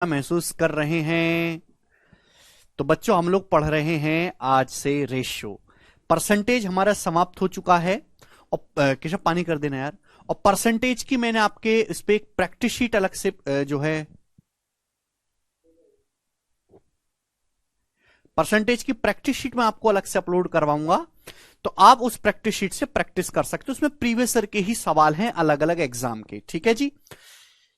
महसूस कर रहे हैं। तो बच्चों हम लोग पढ़ रहे हैं आज से रेशियो। परसेंटेज हमारा समाप्त हो चुका है। और केशव पानी कर देना यार। और परसेंटेज की मैंने आपके इस पे एक प्रैक्टिस शीट अलग से जो है परसेंटेज की प्रैक्टिस शीट मैं आपको अलग से अपलोड करवाऊंगा। तो आप उस प्रैक्टिस शीट से प्रैक्टिस कर सकते हो। उसमें प्रीवियस ईयर के ही सवाल हैं अलग अलग एग्जाम के। ठीक है जी।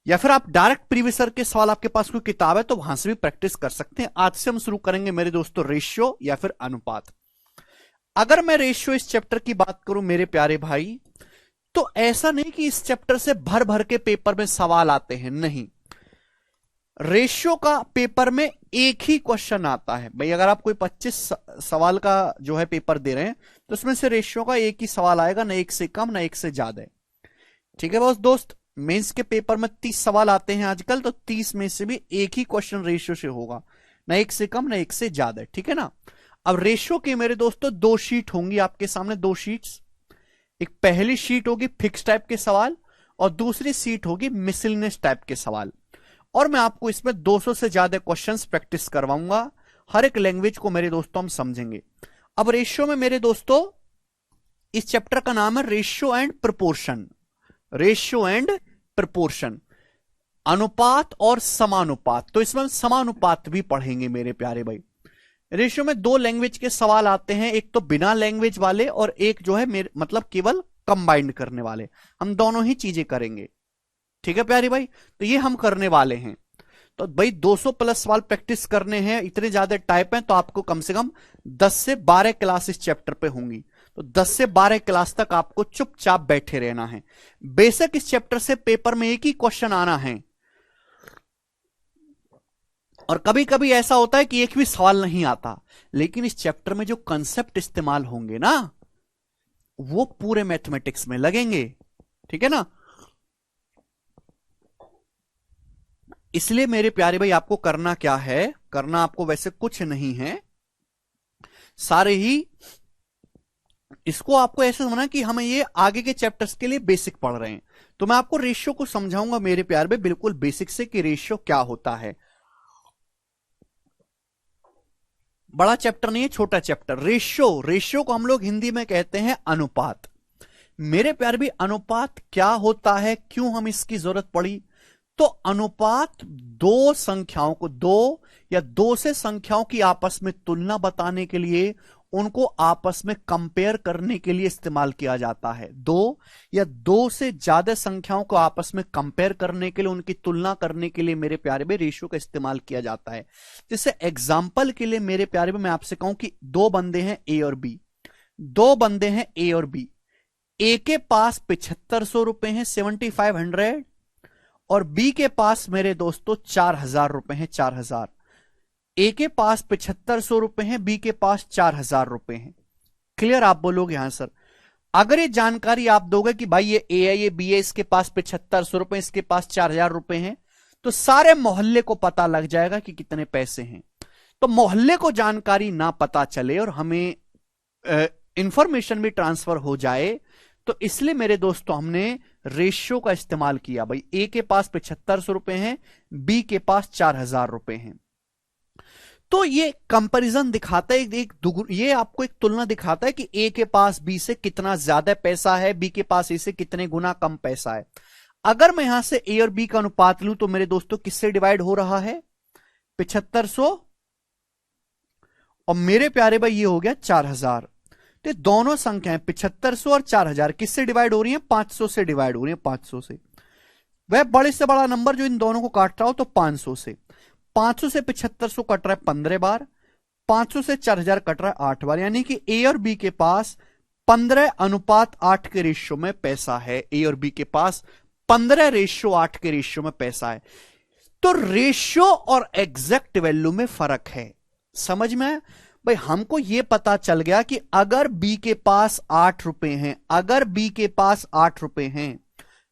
या फिर आप डायरेक्ट प्रीवियस ईयर के सवाल, आपके पास कोई किताब है तो वहां से भी प्रैक्टिस कर सकते हैं। आज से हम शुरू करेंगे मेरे दोस्तों रेशियो या फिर अनुपात। अगर मैं रेशियो इस चैप्टर की बात करूं मेरे प्यारे भाई, तो ऐसा नहीं कि इस चैप्टर से भर भर के पेपर में सवाल आते हैं, नहीं। रेशियो का पेपर में एक ही क्वेश्चन आता है भाई। अगर आप कोई 25 सवाल का जो है पेपर दे रहे हैं तो उसमें से रेशियो का एक ही सवाल आएगा, ना एक से कम ना एक से ज्यादा। ठीक है बॉस दोस्त। मेंस के पेपर में 30 सवाल आते हैं आजकल, तो 30 में से भी एक ही क्वेश्चन रेशियो से होगा, ना एक से कम ना एक से ज्यादा। ठीक है ना। अब रेशियो के मेरे दोस्तों दो शीट होंगी आपके सामने, दो शीट्स। एक पहली शीट होगी फिक्स टाइप के सवाल और दूसरी शीट होगी मिसलिनियस टाइप के सवाल। और मैं आपको इसमें 200 से ज्यादा क्वेश्चंस प्रैक्टिस करवाऊंगा। हर एक लैंग्वेज को मेरे दोस्तों हम समझेंगे। अब रेशियो में मेरे दोस्तों इस चैप्टर का नाम है ratio and proportion. Ratio and proportion, अनुपात और समानुपात। तो इसमें हम समानुपात भी पढ़ेंगे मेरे प्यारे भाई। रेशियो में दो लैंग्वेज के सवाल आते हैं, एक तो बिना लैंग्वेज वाले और एक जो है मेरे मतलब केवल कंबाइंड करने वाले। हम दोनों ही चीजें करेंगे। ठीक है प्यारे भाई। तो ये हम करने वाले हैं। तो भाई 200 प्लस सवाल प्रैक्टिस करने हैं, इतने ज्यादा टाइप हैं, तो आपको कम से कम 10 से 12 क्लास इस चैप्टर पे होंगी। तो 10 से 12 क्लास तक आपको चुपचाप बैठे रहना है। बेशक इस चैप्टर से पेपर में एक ही क्वेश्चन आना है, और कभी कभी ऐसा होता है कि एक भी सवाल नहीं आता, लेकिन इस चैप्टर में जो कंसेप्ट इस्तेमाल होंगे ना, वो पूरे मैथमेटिक्स में लगेंगे। ठीक है ना। इसलिए मेरे प्यारे भाई आपको करना क्या है, करना आपको वैसे कुछ नहीं है, सारे ही इसको आपको ऐसे समझना कि हम ये आगे के चैप्टर्स के लिए बेसिक पढ़ रहे हैं। तो मैं आपको रेशियो को समझाऊंगा मेरे प्यारे भाई बिल्कुल बेसिक से कि रेशियो क्या होता है। बड़ा चैप्टर नहीं है, छोटा चैप्टर। रेशियो, रेशियो को हम लोग हिंदी में कहते हैं अनुपात। मेरे प्यारे भी अनुपात क्या होता है, क्यों हम इसकी जरूरत पड़ी। तो अनुपात दो संख्याओं को, दो या दो से संख्याओं की आपस में तुलना बताने के लिए, उनको आपस में कंपेयर करने के लिए इस्तेमाल किया जाता है। दो या दो से ज्यादा संख्याओं को आपस में कंपेयर करने के लिए, उनकी तुलना करने के लिए मेरे प्यारे में रेशियो का इस्तेमाल किया जाता है। जैसे एग्जाम्पल के लिए मेरे प्यारे में मैं आपसे कहूं कि दो बंदे हैं ए और बी, दो बंदे हैं ए और बी। ए के पास 7500 रुपए हैं, 7500, और बी के पास मेरे दोस्तों 4000 रुपए हैं, 4000। ए के पास 7500 रुपए हैं, बी के पास 4000 रुपए हैं। क्लियर। आप बोलोगे हाँ सर। अगर ये जानकारी आप दोगे कि भाई ये ए है, ये बी है, इसके पास 7500 रुपए, इसके पास 4000 रुपए हैं, तो सारे मोहल्ले को पता लग जाएगा कि कितने पैसे हैं। तो मोहल्ले को जानकारी ना पता चले और हमें इंफॉर्मेशन भी ट्रांसफर हो जाए, तो इसलिए मेरे दोस्तों हमने रेशियो का इस्तेमाल किया। भाई ए के पास 7500 रुपए हैं, बी के पास 4000 रुपए हैं। तो ये कंपैरिजन दिखाता है, ये आपको एक तुलना दिखाता है कि ए के पास बी से कितना ज्यादा पैसा है, बी के पास ए से कितने गुना कम पैसा है। अगर मैं यहां से ए और बी का अनुपात लूं तो मेरे दोस्तों किससे डिवाइड हो रहा है, 7500, और मेरे प्यारे भाई ये हो गया 4000। तो दोनों संख्याएं 7500 और 4000 किससे डिवाइड हो रही हैं, 500 से डिवाइड हो रही हैं, 500 से। वह बड़े से बड़ा नंबर जो इन दोनों को काट रहा हो तो 500 से। 500 से 7500 कट रहा है 15 बार, 500 से 4000 कट रहा है 8 बार, यानी कि ए और बी के पास 15:8 के रेशियो में पैसा है। ए और बी के पास 15:8 के रेशियो में पैसा है। तो रेशियो और एग्जैक्ट वैल्यू में फर्क है। समझ में भाई। हमको यह पता चल गया कि अगर बी के पास 8 रुपए हैं, अगर बी के पास 8 रुपए हैं,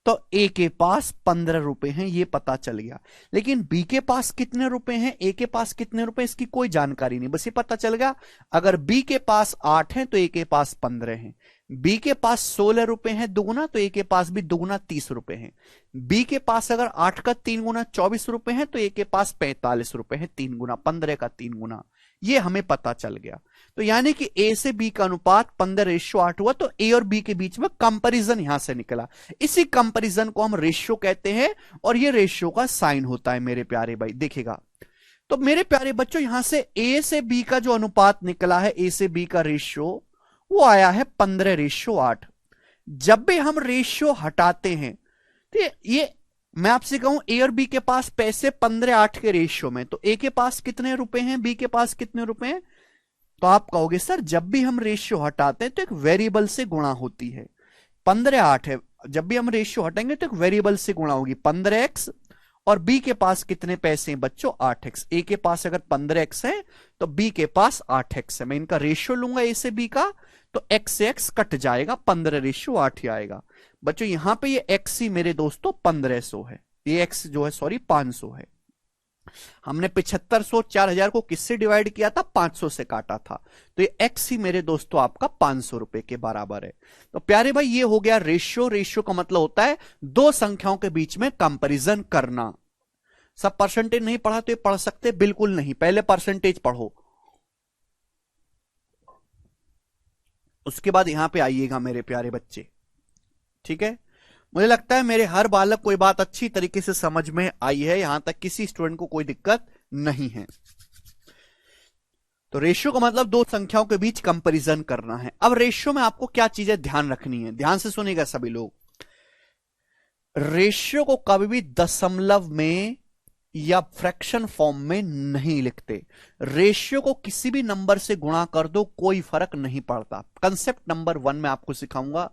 तो ए के पास 15 रुपए हैं, यह पता चल गया। लेकिन बी के पास कितने रुपए हैं, ए के पास कितने रुपए, इसकी कोई जानकारी नहीं, बस ये पता चल गया अगर बी के पास 8 हैं तो ए के पास 15 हैं। बी के पास 16 रुपए है दुगुना, तो ए के पास भी दुगुना 30 रुपए है। बी के पास अगर 8 का 3 गुना 24 रुपए है, तो ए के पास 45 रुपए है 3 गुना, 15 का 3 गुना। ये हमें पता चल गया। तो यानी कि ए से बी का अनुपात 15:8 हुआ। तो ए और बी के बीच में कंपैरिजन यहां से निकला। इसी कंपैरिजन को हम रेशियो कहते हैं, और ये रेशियो का साइन होता है मेरे प्यारे भाई, देखिएगा। तो मेरे प्यारे बच्चों, यहां से ए से बी का जो अनुपात निकला है, ए से बी का रेशियो, वो आया है 15:8। जब भी हम रेशियो हटाते हैं, तो ये मैं आपसे कहूं ए और बी के पास पैसे 15:8 के रेशियो में, तो ए के पास कितने रुपए हैं, बी के पास कितने रुपए हैं? तो आप कहोगे सर जब भी हम रेशियो हटाते हैं तो एक वेरिएबल से गुणा होती है। 15:8 है, जब भी हम रेशियो हटाएंगे तो एक वेरिएबल से गुणा होगी 15x, और बी के पास कितने पैसे हैं बच्चों? 8x। ए के पास अगर 15x है तो बी के पास 8x है। मैं इनका रेशियो लूंगा ए से बी का, तो x से x कट जाएगा, 15:8 ही आएगा। बच्चों यहां पे ये x ही मेरे दोस्तों 1500 है, ये x जो है सॉरी 500 है। हमने 7500 4000 को किससे डिवाइड किया था? 500 से काटा था। तो ये x ही मेरे दोस्तों आपका 500 रुपए के बराबर है। तो प्यारे भाई ये हो गया रेशियो। रेशियो का मतलब होता है दो संख्याओं के बीच में कंपैरिजन करना। सब परसेंटेज नहीं पढ़ा तो ये पढ़ सकते? बिल्कुल नहीं, पहले परसेंटेज पढ़ो, उसके बाद यहां पे आइएगा मेरे प्यारे बच्चे, ठीक है। मुझे लगता है मेरे हर बालक को ये बात अच्छी तरीके से समझ में आई है, यहां तक किसी स्टूडेंट को कोई दिक्कत नहीं है। तो रेशियो का मतलब दो संख्याओं के बीच कंपैरिजन करना है। अब रेशियो में आपको क्या चीजें ध्यान रखनी है, ध्यान से सुनिएगा सभी लोग। रेशियो को कभी भी दशमलव में या फ्रैक्शन फॉर्म में नहीं लिखते। रेशियो को किसी भी नंबर से गुणा कर दो, कोई फर्क नहीं पड़ता। कंसेप्ट नंबर 1 में आपको सिखाऊंगा।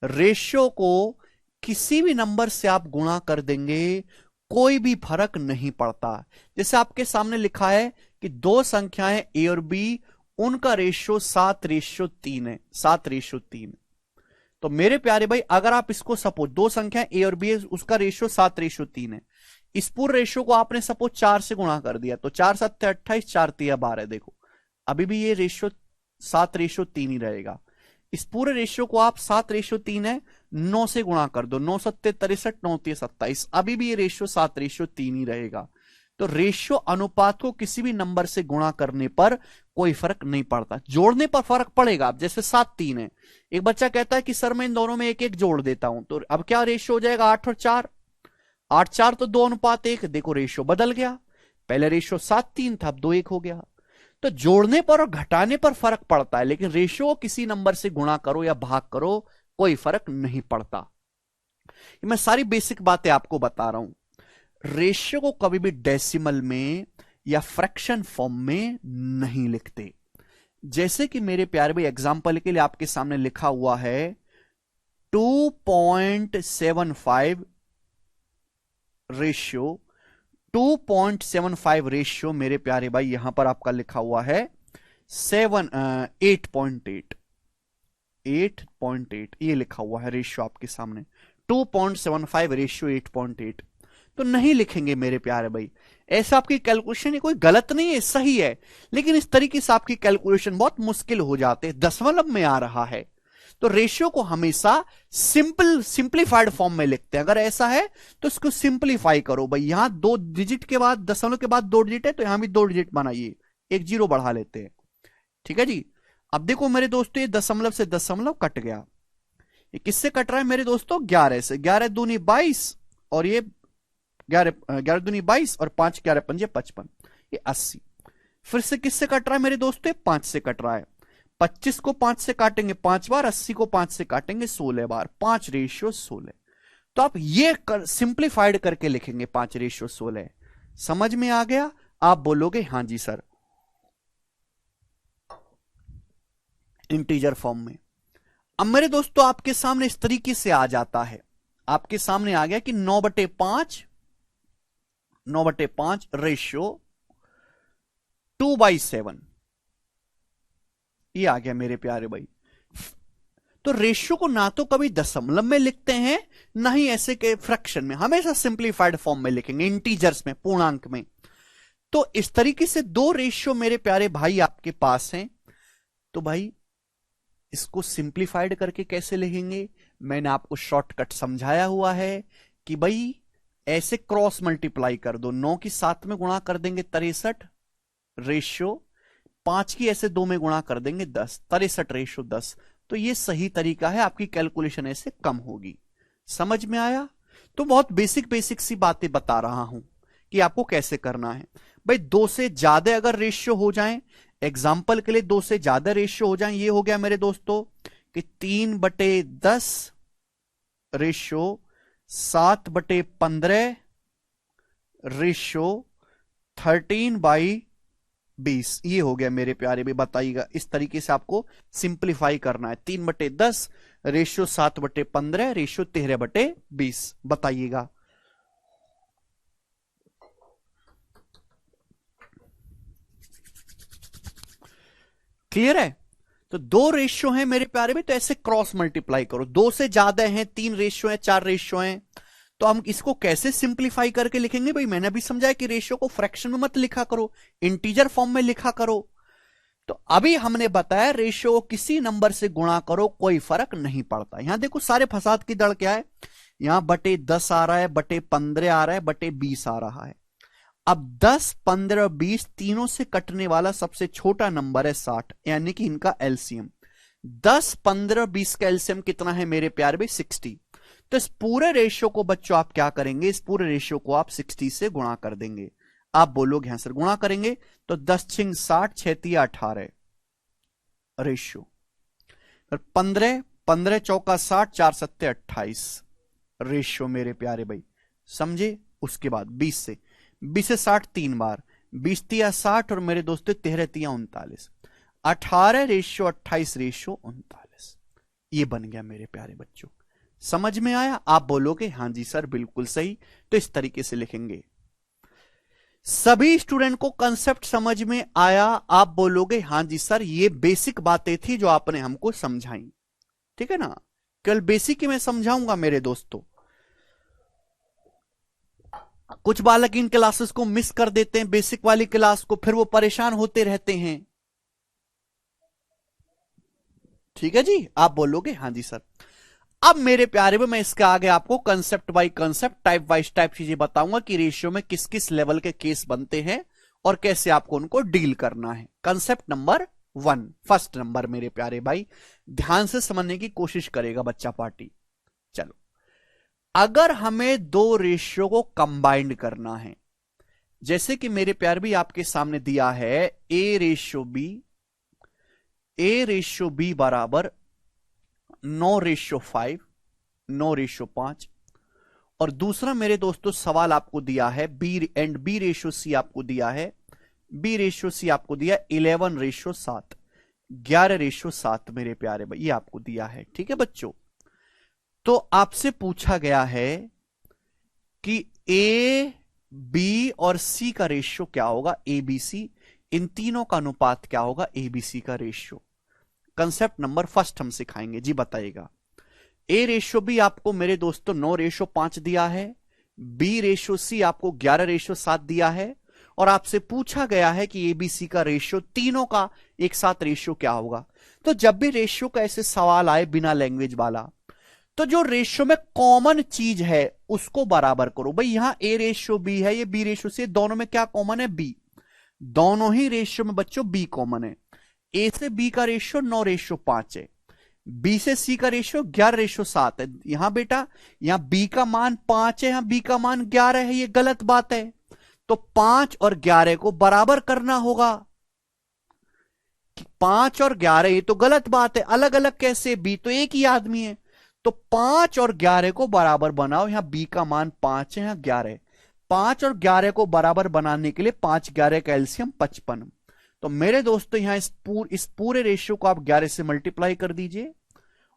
रेशियो को किसी भी नंबर से आप गुणा कर देंगे, कोई भी फर्क नहीं पड़ता। जैसे आपके सामने लिखा है कि दो संख्याएं ए और बी, उनका रेशियो 7:3 है, 7:3। तो मेरे प्यारे भाई अगर आप इसको सपोज दो संख्याएं ए और बी है, उसका रेशियो 7:3 है, इस पूरे रेशियो को आपने सपोज 4 से गुणा कर दिया, तो 4 7 28, 4 3 12। देखो अभी भी ये रेशियो 7:3 ही रहेगा। इस पूरे रेशियो को आप 7:3 है 9 से गुणा कर दो, 9 7 63, 9 3 27, अभी भी ये रेशियो 7:3 ही रहेगा। तो रेशियो अनुपात को किसी भी नंबर से गुणा करने पर कोई फर्क नहीं पड़ता, जोड़ने पर फर्क पड़ेगा। अब जैसे 7 3 है, एक बच्चा कहता है कि सर मैं इन दोनों में एक एक जोड़ देता हूं, तो अब क्या रेशियो हो जाएगा? 8 और 4, 8 4 तो 2:1। देखो रेशियो बदल गया, पहले रेशियो 7 3 था, अब 2:1 हो गया। तो जोड़ने पर और घटाने पर फर्क पड़ता है, लेकिन रेशियो को किसी नंबर से गुणा करो या भाग करो, कोई फर्क नहीं पड़ता। मैं सारी बेसिक बातें आपको बता रहा हूं। रेशियो को कभी भी डेसिमल में या फ्रैक्शन फॉर्म में नहीं लिखते। जैसे कि मेरे प्यारे भाई एग्जांपल के लिए आपके सामने लिखा हुआ है 2.75 रेशियो, 2.75 रेशियो मेरे प्यारे भाई यहां पर आपका लिखा हुआ है 8.8, 8.8 ये लिखा हुआ है रेशियो आपके सामने, 2.75 रेशियो 8.8। तो नहीं लिखेंगे मेरे प्यारे भाई, ऐसा आपकी कैलकुलेशन कोई गलत नहीं है, सही है, लेकिन इस तरीके से आपकी कैलकुलेशन बहुत मुश्किल हो जाते हैं। दशमलव में आ रहा है तो रेशियो को हमेशा सिंप्लीफाइड फॉर्म में लिखते हैं। अगर ऐसा है तो इसको सिंप्लीफाई करो भाई, यहां 2 डिजिट के बाद दशमलव के बाद 2 डिजिट है, तो यहां भी 2 डिजिट बनाइए, एक 0 बढ़ा लेते हैं, ठीक है जी। अब देखो मेरे दोस्तों ये दशमलव से दशमलव कट गया, ये किससे कट रहा है मेरे दोस्तों? 11 से। 11 दूनी 22 और ये 11 दूनी 22 और 5 11 पंजे 55, ये 80। फिर से किससे कट रहा है मेरे दोस्तों? 5 से कट रहा है। 25 को 5 से काटेंगे 5 बार, 80 को 5 से काटेंगे 16 बार, 5:16। तो आप ये सिंप्लीफाइड करके लिखेंगे 5:16। समझ में आ गया? आप बोलोगे हां जी सर, इंटीजर फॉर्म में। अब मेरे दोस्तों आपके सामने इस तरीके से आ जाता है, आपके सामने आ गया कि 9/5 रेशियो 2/7, ये आ गया मेरे प्यारे भाई। तो रेशियो को ना तो कभी दशमलव में लिखते हैं, ना ही ऐसे के फ्रैक्शन में, हमेशा सिंप्लीफाइड फॉर्म में लिखेंगे, इंटीजर्स में, पूर्णांक में। तो इस तरीके से दो रेशियो मेरे प्यारे भाई आपके पास हैं। तो भाई इसको सिंप्लीफाइड करके कैसे लिखेंगे, मैंने आपको शॉर्टकट समझाया हुआ है कि भाई ऐसे क्रॉस मल्टीप्लाई कर दो, 9 की 7 में गुणा कर देंगे 63 रेशियो 5 की ऐसे 2 में गुणा कर देंगे 10, 63 रेशियो 10। तो ये सही तरीका है, आपकी कैलकुलेशन ऐसे कम होगी। समझ में आया? तो बहुत बेसिक बेसिक सी बातें बता रहा हूं कि आपको कैसे करना है। भाई 2 से ज्यादा अगर रेशियो हो जाए, एग्जाम्पल के लिए 2 से ज्यादा रेशियो हो जाए, ये हो गया मेरे दोस्तों कि 3/10 रेशियो 7/15 रेशियो 13/20, ये हो गया मेरे प्यारे भी। बताइएगा, इस तरीके से आपको सिंप्लीफाई करना है। 3/10 रेशियो 7/15 रेशियो 13/20, बताइएगा। क्लियर है? तो 2 रेशियो हैं मेरे प्यारे में, तो ऐसे क्रॉस मल्टीप्लाई करो। 2 से ज्यादा हैं, 3 रेशियो हैं, 4 रेशियो हैं, तो हम इसको कैसे सिंप्लीफाई करके लिखेंगे? भाई मैंने अभी समझाया कि रेशियो को फ्रैक्शन में मत लिखा करो, इंटीजर फॉर्म में लिखा करो। तो अभी हमने बताया रेशियो किसी नंबर से गुणा करो, कोई फर्क नहीं पड़ता। यहां देखो सारे फसाद की दड़ क्या है, यहां बटे 10 आ रहा है, बटे 15 आ रहा है, बटे 20 आ रहा है। अब 10, 15, 20 तीनों से कटने वाला सबसे छोटा नंबर है 60, यानी कि इनका एलसीएम 10, 15, 20 का एलसीएम कितना है मेरे प्यारे भाई? 60। तो इस पूरे रेशियो को बच्चों आप क्या करेंगे, इस पूरे रेशियो को आप 60 से गुणा कर देंगे। आप बोलोगे हाँ सर गुणा करेंगे, तो 10 छिंग 60, 6 18 रेशियो, 15, 15 चौका 60, 4 सत्ते 28 रेशियो मेरे प्यारे भाई, समझे? उसके बाद 20 से 60 3 बार, 20 तिया 60 और मेरे दोस्तों 13 तिया 39, 18 रेशियो 28 रेशियो 39, ये बन गया मेरे प्यारे बच्चों। समझ में आया? आप बोलोगे हाँ जी सर बिल्कुल सही। तो इस तरीके से लिखेंगे। सभी स्टूडेंट को कंसेप्ट समझ में आया? आप बोलोगे हाँ जी सर, ये बेसिक बातें थी जो आपने हमको समझाई, ठीक है ना? केवल बेसिक ही मैं समझाऊंगा मेरे दोस्तों। कुछ बालक इन क्लासेस को मिस कर देते हैं, बेसिक वाली क्लास को, फिर वो परेशान होते रहते हैं। ठीक है जी, आप बोलोगे हाँ जी सर। अब मेरे प्यारे में मैं इसके आगे आपको concept by concept, type wise type चीजें बताऊंगा कि रेशियो में किस किस लेवल के केस बनते हैं और कैसे आपको उनको डील करना है। कंसेप्ट नंबर 1, फर्स्ट नंबर मेरे प्यारे भाई, ध्यान से समझने की कोशिश करेगा बच्चा पार्टी। चलो, अगर हमें 2 रेशियो को कंबाइंड करना है, जैसे कि मेरे प्यारे भी आपके सामने दिया है ए रेशियो बी बराबर 9:5, 9:5, और दूसरा मेरे दोस्तों सवाल आपको दिया है बी रेशियो सी आपको दिया है, बी रेशियो सी आपको दिया 11:7, 11:7 मेरे प्यारे भाई, ये आपको दिया है। ठीक है बच्चों, तो आपसे पूछा गया है कि ए बी और सी का रेशियो क्या होगा, ए बी सी, इन तीनों का अनुपात क्या होगा, ए बी सी का रेशियो। कंसेप्ट नंबर फर्स्ट हम सिखाएंगे जी, बताइएगा। ए रेशियो बी आपको मेरे दोस्तों 9:5 दिया है, बी रेशियो सी आपको 11:7 दिया है, और आपसे पूछा गया है कि एबीसी का रेशियो, तीनों का एक साथ रेशियो क्या होगा। तो जब भी रेशियो का ऐसे सवाल आए बिना लैंग्वेज वाला, तो जो रेशियो में कॉमन चीज है उसको बराबर करो। भाई यहां ए रेशियो बी है, ये बी रेशियो सी, दोनों में क्या कॉमन है, बी। दोनों ही रेशियो में बच्चों बी कॉमन है। ए से बी का रेशियो 9:5 है, बी से सी का रेशियो 11:7 है। यहां बेटा, यहां बी का मान 5 है, यहां बी का मान 11 है, ये गलत बात है। तो 5 और 11 को बराबर करना होगा। 5 और 11 ये तो गलत बात है, अलग अलग कैसे, बी तो एक ही आदमी है। तो 5 और 11 को बराबर बनाओ, यहां बी का मान 5 है, यहां 11। 5 और 11 को बराबर बनाने के लिए 5 11 का एलसीएम 55। तो मेरे दोस्तों यहां इस पूरे रेशियो को आप 11 से मल्टीप्लाई कर दीजिए,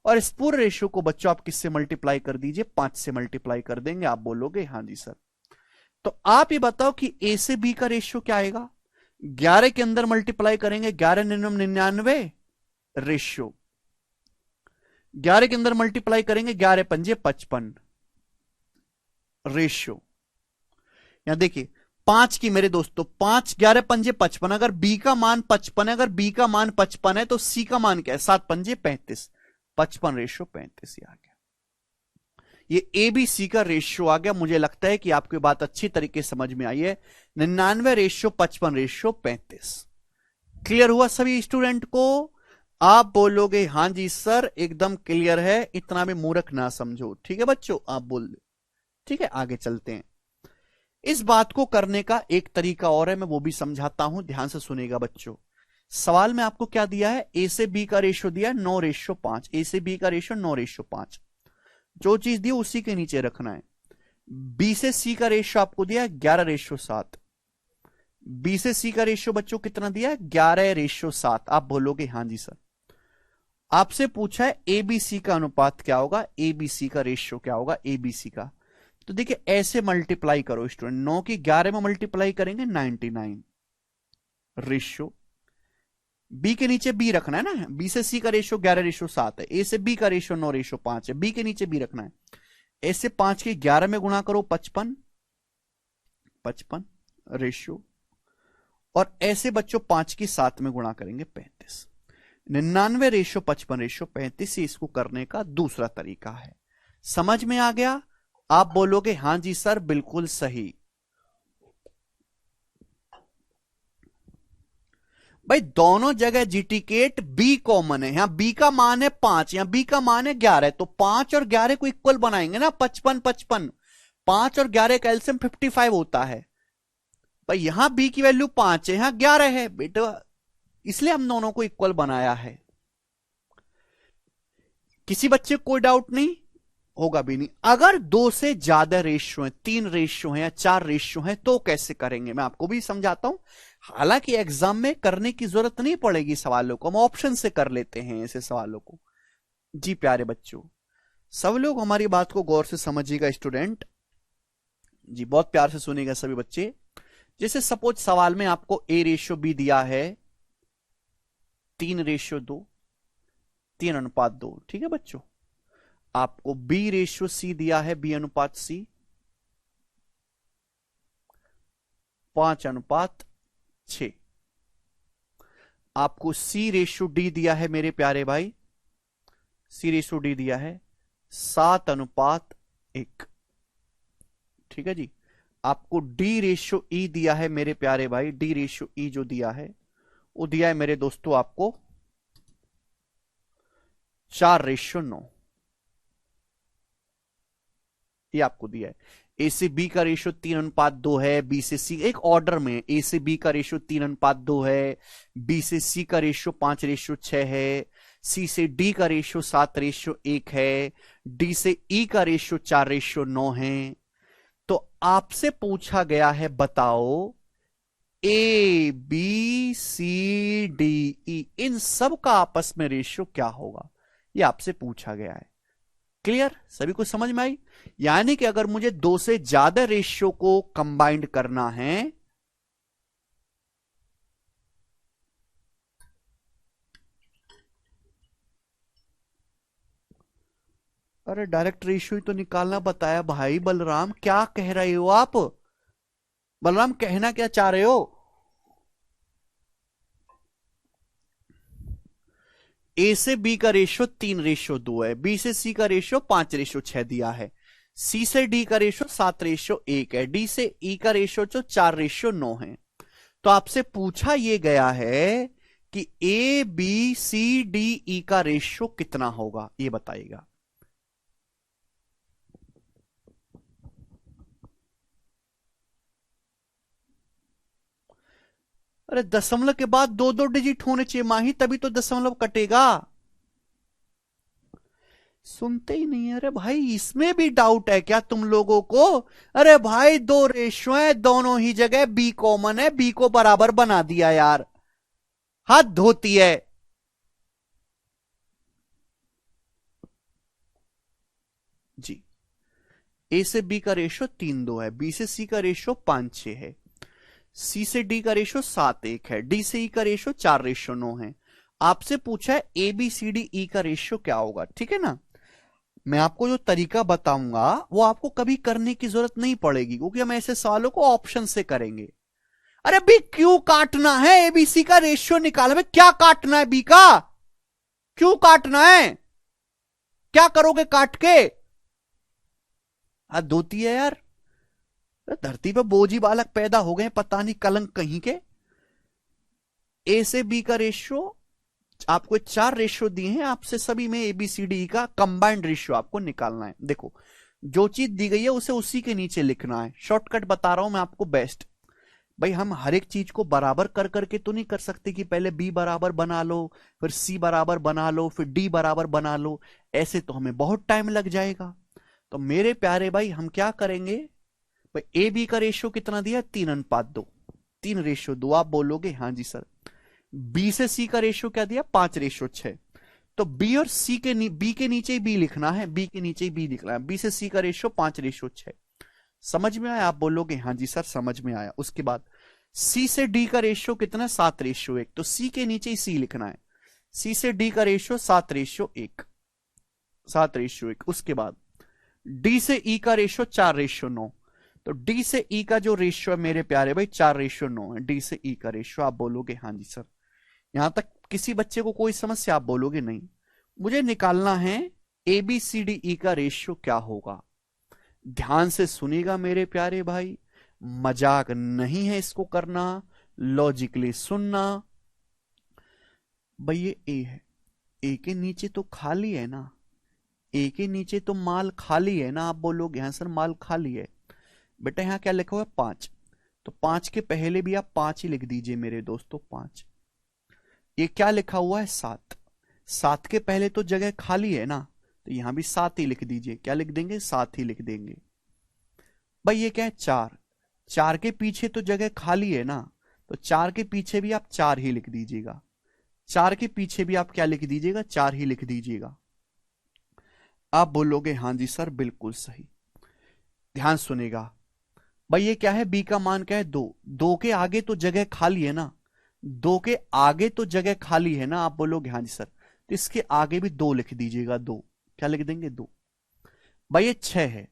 और इस पूरे रेशियो को बच्चों आप किससे मल्टीप्लाई कर दीजिए, 5 से मल्टीप्लाई कर देंगे। आप बोलोगे हाँ जी सर। तो आप ये बताओ कि ए से बी का रेशियो क्या आएगा, 11 के अंदर मल्टीप्लाई करेंगे, 11 99 रेशियो, 11 के अंदर मल्टीप्लाई करेंगे 11 पंजे 55 रेशियो। यहां देखिए 5 की मेरे दोस्तों, 5 11 पंजे 55। अगर बी का मान 55 है, अगर बी का मान 55 है तो सी का मान क्या है? 7 पंजे 35, 55:35 ये आ गया। ये ए बी सी का रेशियो आ गया। मुझे लगता है कि आपकी बात अच्छी तरीके से समझ में आई है। 99:55:35 क्लियर हुआ सभी स्टूडेंट को? आप बोलोगे हां जी सर एकदम क्लियर है, इतना भी मूर्ख ना समझो। ठीक है बच्चों, आप बोल दो। ठीक है, आगे चलते हैं। इस बात को करने का एक तरीका और है, मैं वो भी समझाता हूं, ध्यान से सुनेगा बच्चों। सवाल में आपको क्या दिया है? ए से बी का रेशियो दिया 9:5। ए से बी का रेशियो 9:5। जो चीज दी उसी के नीचे रखना है। बी से सी का रेशियो आपको दिया है 11:7। बी से सी का रेशियो बच्चों कितना दिया है? 11:7। आप बोलोगे हां जी सर। आपसे पूछा है एबीसी का अनुपात क्या होगा, एबीसी का रेशियो क्या होगा एबीसी का। तो देखिए ऐसे मल्टीप्लाई करो स्टूडेंट, 9 की 11 में मल्टीप्लाई करेंगे 99 रेशियो। बी के नीचे बी रखना है ना, बी से सी का रेशियो 11:7 है, ए से बी का रेशियो 9:5 है, बी के नीचे बी रखना है। ऐसे 5 के 11 में गुणा करो 55 रेशियो, और ऐसे बच्चों 5 की 7 में गुणा करेंगे 35। 99:55:35 इसको करने का दूसरा तरीका है। समझ में आ गया? आप बोलोगे हां जी सर बिल्कुल सही। भाई दोनों जगह जीटीकेट बी कॉमन है, यहां बी का मान है 5, यहां बी का मान है 11, तो 5 और 11 को इक्वल बनाएंगे ना, 55 5 और 11 का एलसीएम 55 होता है। भाई यहां बी की वैल्यू 5 है, यहां 11 है बेटा, इसलिए हम दोनों को इक्वल बनाया है। किसी बच्चे को कोई डाउट नहीं होगा भी नहीं। अगर 2 से ज्यादा रेशियो है, 3 रेशियो है या 4 रेशियो है तो कैसे करेंगे, मैं आपको भी समझाता हूं। हालांकि एग्जाम में करने की जरूरत नहीं पड़ेगी सवालों को, हम ऑप्शन से कर लेते हैं ऐसे सवालों को। जी प्यारे बच्चों, सब लोग हमारी बात को गौर से समझिएगा स्टूडेंट जी, बहुत प्यार से सुनिएगा सभी बच्चे। जैसे सपोज सवाल में आपको A/B दिया है 3:2, 3:2, ठीक है बच्चों। आपको B/C दिया है B/C 5:6। आपको C/D दिया है मेरे प्यारे भाई, C/D दिया है 7:1, ठीक है जी। आपको D/E दिया है मेरे प्यारे भाई, D/E जो दिया है वो दिया है मेरे दोस्तों आपको 4:9, ये आपको दिया है। ए से बी का रेशियो 3:2 है, बी से सी एक ऑर्डर में, ए से बी का रेशियो 3:2 है, बी से सी का रेशियो 5:6 है, सी से डी का रेशियो 7:1 है, डी से ई का रेशियो 4:9 है। तो आपसे पूछा गया है बताओ A B C D E इन सब का आपस में रेशियो क्या होगा, ये आपसे पूछा गया है। क्लियर, सभी को समझ में आई? यानी कि अगर मुझे 2 से ज्यादा रेशियो को कंबाइंड करना है, अरे डायरेक्ट रेशियो ही तो निकालना बताया भाई। बलराम क्या कह रहे हो आप? बलराम कहना क्या चाह रहे हो? ए से बी का रेशियो 3:2 है, बी से सी का रेशियो 5:6 दिया है, सी से डी का रेशियो 7:1 है, डी से ई का रेशियो जो 4:9 है। तो आपसे पूछा यह गया है कि A B C D E का रेशियो कितना होगा, ये बताइएगा। अरे दशमलव के बाद 2-2 डिजिट होने चाहिए माही, तभी तो दशमलव कटेगा। सुनते ही नहीं है। अरे भाई इसमें भी डाउट है क्या तुम लोगों को? अरे भाई 2 रेशियो है, दोनों ही जगह बी कॉमन है, बी को बराबर बना दिया यार, हद होती है। जी, ए से बी का रेशियो 3:2 है, बी से सी का रेशियो 5:6 है, सी से डी का रेशियो 7:1 है, डी से ई का रेशियो 4:9 है। आपसे पूछा है A B C D E का रेशियो क्या होगा, ठीक है ना। मैं आपको जो तरीका बताऊंगा वो आपको कभी करने की जरूरत नहीं पड़ेगी, क्योंकि हम ऐसे सवालों को ऑप्शन से करेंगे। अरे बी क्यों काटना है, एबीसी का रेशियो निकाल, में क्या काटना है, बी का क्यों काटना है, क्या करोगे काट के? हद होती है यार, धरती पे बोझी बालक पैदा हो गए पता नहीं कलंक कहीं के। ए से बी का रेशियो, आपको 4 रेशियो दिए हैं, आपसे सभी में एबीसीडी का कंबाइंड रेशियो आपको निकालना है। देखो जो चीज दी गई है उसे उसी के नीचे लिखना है। शॉर्टकट बता रहा हूं मैं आपको बेस्ट। भाई हम हर एक चीज को बराबर कर करके तो नहीं कर सकते कि पहले बी बराबर बना लो, फिर सी बराबर बना लो, फिर डी बराबर बना लो, ऐसे तो हमें बहुत टाइम लग जाएगा। तो मेरे प्यारे भाई हम क्या करेंगे, भाई ए बी का रेशियो कितना दिया, 3:2, 3:2। आप बोलोगे हाँ जी सर। बी से सी का रेशियो क्या दिया, 5:6। तो बी और सी के बी के नीचे ही बी लिखना है, बी के नीचे ही बी लिखना है। बी से सी का रेशियो 5:6। समझ में आया? आप बोलोगे हाँ जी सर समझ में आया। उसके बाद सी से डी का रेशियो कितना है, 7:1। तो सी के नीचे ही सी लिखना है। सी से डी का रेशियो 7:1, 7:1। उसके बाद डी से ई का रेशियो 4:9। तो डी से ई का जो रेशियो है मेरे प्यारे भाई 4:9 है, डी से ई का रेशियो। आप बोलोगे हाँ जी सर। यहां तक किसी बच्चे को कोई समस्या? आप बोलोगे नहीं। मुझे निकालना है A B C D E का रेशियो क्या होगा। ध्यान से सुनिएगा मेरे प्यारे भाई, मजाक नहीं है इसको करना, लॉजिकली सुनना। भाई ये ए है, ए के नीचे तो खाली है ना, ए के नीचे तो माल खाली है ना। आप बोलोगे हाँ सर माल खाली है। बेटा यहां क्या लिखा हुआ है, 5। तो 5 के पहले भी आप 5 ही लिख दीजिए मेरे दोस्तों, 5। ये क्या लिखा हुआ है, 7। 7 के पहले तो जगह खाली है ना, तो यहां भी 7 ही लिख दीजिए। क्या लिख देंगे, 7 ही लिख देंगे। भाई ये क्या है, 4। 4 के पीछे तो जगह खाली है ना, तो 4 के पीछे भी आप 4 ही लिख दीजिएगा। 4 के पीछे भी आप क्या लिख दीजिएगा, 4 ही लिख दीजिएगा। आप बोलोगे हाँ जी सर बिल्कुल सही। ध्यान सुनेगा भाई, ये क्या है, बी का मान क्या है, 2। 2 के आगे तो जगह खाली है ना, 2 के आगे तो जगह खाली है ना। आप बोलोगे हाँ जी सर, तो इसके आगे भी 2 लिख दीजिएगा। 2 क्या लिख देंगे, 2। भाई ये 6 है,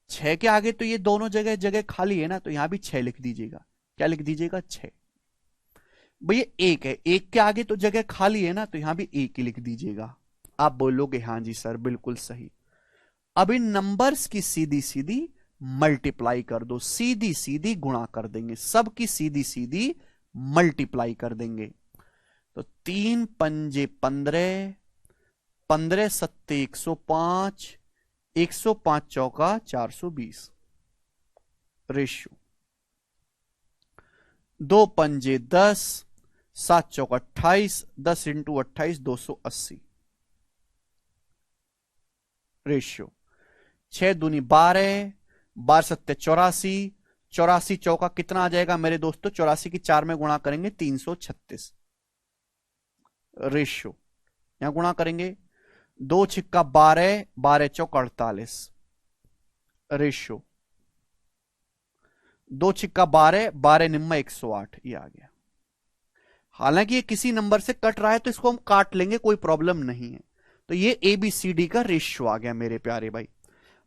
6 के आगे तो ये दोनों जगह जगह खाली है ना, तो यहां भी 6 लिख दीजिएगा। क्या लिख दीजिएगा, 6। भाई ये 1 है, 1 के आगे तो जगह खाली है ना, तो यहां भी 1 ही लिख दीजिएगा। आप बोलोगे हाँ जी सर बिल्कुल सही। अब इन नंबर्स की सीधी सीधी मल्टीप्लाई कर दो, सीधी सीधी गुणा कर देंगे, सबकी सीधी सीधी मल्टीप्लाई कर देंगे। तो 3 पंजे 15, 15 सत्ते 105, 105 चौका 420 रेशियो। 2 पंजे 10, 7 चौका 28, 10 इंटू 28 280 रेशियो। 6 दूनी 12, 12 सत्ते 84, 84 चौका कितना आ जाएगा मेरे दोस्तों, 84 की 4 में गुणा करेंगे 336 रेशियो। यहां गुणा करेंगे, 2 छिक्का 12, 12 चौका 48 रेशियो। 2 छिक्का 12, 12 निम्मा 108, ये आ गया। हालांकि ये किसी नंबर से कट रहा है तो इसको हम काट लेंगे, कोई प्रॉब्लम नहीं है। तो ये एबीसीडी का रेशियो आ गया मेरे प्यारे भाई।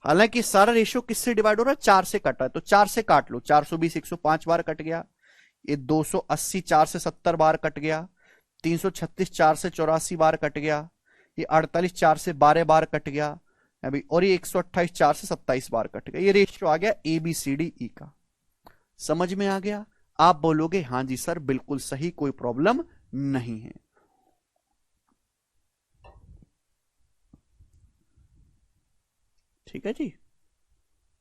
हालांकि सारा रेशियो किससे डिवाइड हो रहा है, 4 से कट रहा है, तो 4 से काट लो। 420 105 बार कट गया, ये 280 4 से 70 बार कट गया, 336 4 से 84 बार कट गया, ये 48 4 से 12 बार कट गया अभी, और ये 128 4 से 27 बार कट गया। ये रेशियो आ गया एबीसीडी का। समझ में आ गया? आप बोलोगे हाँ जी सर बिल्कुल सही, कोई प्रॉब्लम नहीं है। ठीक है जी,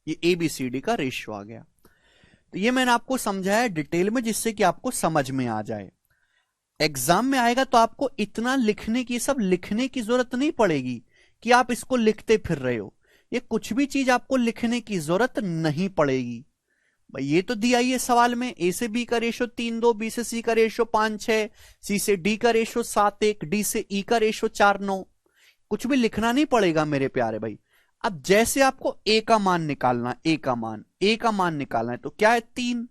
ये एबीसीडी का रेशियो आ गया। तो ये मैंने आपको समझाया डिटेल में, जिससे कि आपको समझ में आ जाए। एग्जाम में आएगा तो आपको इतना लिखने की, सब लिखने की जरूरत नहीं पड़ेगी कि आप इसको लिखते फिर रहे हो। ये कुछ भी चीज आपको लिखने की जरूरत नहीं पड़ेगी। भाई ये तो दिया ही है सवाल में, ए से बी का रेशियो 3:2, बी से सी का रेशियो 5:6, सी से डी का रेशियो 7:1, डी से ई का रेशियो 4:9। कुछ भी लिखना नहीं पड़ेगा मेरे प्यारे भाई। अब जैसे आपको ए का मान निकालना, ए का मान निकालना है, तो क्या है, 3।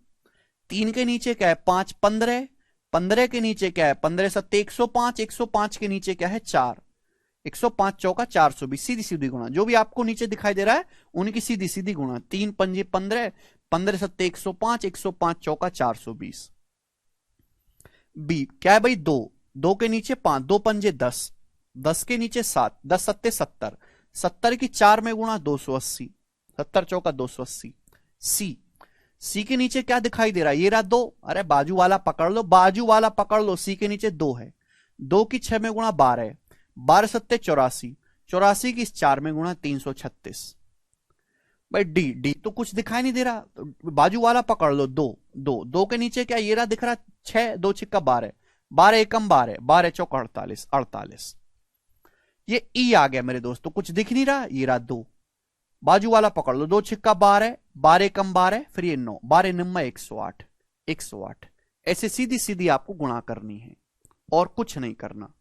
3 के नीचे क्या है, 5, 15, 15 के नीचे क्या है, 15 सत्ते 105, 105 के नीचे क्या है, 4। 105 चौका 420, सीधी सीधी गुणा, जो भी आपको नीचे दिखाई दे रहा है उनकी सीधी सीधी गुणा, 3 पंजे 15, 15 सत्ते 105, 105 चौका 420। बी क्या है भाई, 2, 2 के नीचे 5, 2 पंजे 10, 10 के नीचे 7, 10 सत्ते 70, 70 की 4 में गुणा 280, 70 चौका 280। सी, सी के नीचे क्या दिखाई दे रहा है, ये रहा 2, अरे बाजू वाला पकड़ लो, बाजू वाला पकड़ लो, सी के नीचे 2 है, 2 की 6 में गुणा 12, 12 सत्ते 84, 84 की 4 में गुणा 336। भाई डी, डी तो कुछ दिखाई नहीं दे रहा, तो बाजू वाला पकड़ लो, 2, 2, 2 के नीचे क्या ये रहा दिख रहा 6, 2 छिक्का 12, 12 एकम 12, 12 चौका 48, 48। ये ई आ गया मेरे दोस्तों, कुछ दिख नहीं रहा, ये रहा 2, बाजू वाला पकड़ लो, 2 छिक्का 12, 12 कम 12, फिर ये 9, 12 निम्मा 108, 108। ऐसे सीधी सीधी आपको गुणा करनी है और कुछ नहीं करना।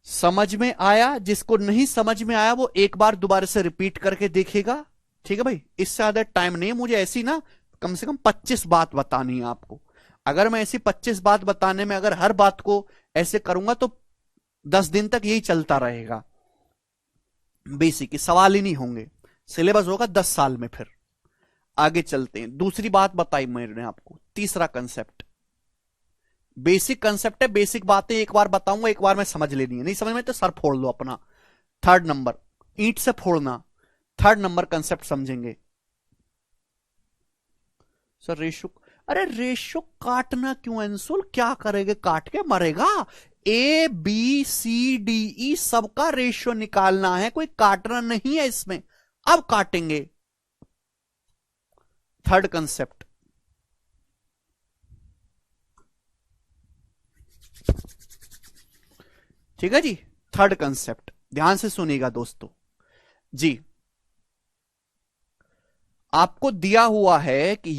समझ में आया? जिसको नहीं समझ में आया वो एक बार दोबारा से रिपीट करके देखेगा, ठीक है भाई। इससे ज्यादा टाइम नहीं है मुझे, ऐसी ना कम से कम 25 बात बतानी है आपको। अगर मैं ऐसी 25 बात बताने में अगर हर बात को ऐसे करूंगा तो 10 दिन तक यही चलता रहेगा, बेसिक सवाल ही नहीं होंगे, सिलेबस होगा 10 साल में। फिर आगे चलते हैं, दूसरी बात बताई मैंने आपको, तीसरा कंसेप्ट, बेसिक कंसेप्ट है, बेसिक बातें एक बार बताऊंगा, एक बार में समझ लेनी है, नहीं समझ में तो सर फोड़ लो अपना। थर्ड नंबर, ईंट से फोड़ना, थर्ड नंबर कंसेप्ट समझेंगे। सर रेशो, अरे रेशो काटना क्यों अंशुल, क्या करेंगे, काट के मरेगा? A B C D E सबका रेशो निकालना है, कोई काटना नहीं है इसमें, अब काटेंगे। थर्ड कंसेप्ट, ठीक है जी, थर्ड कंसेप्ट ध्यान से सुनिएगा दोस्तों जी। आपको दिया हुआ है कि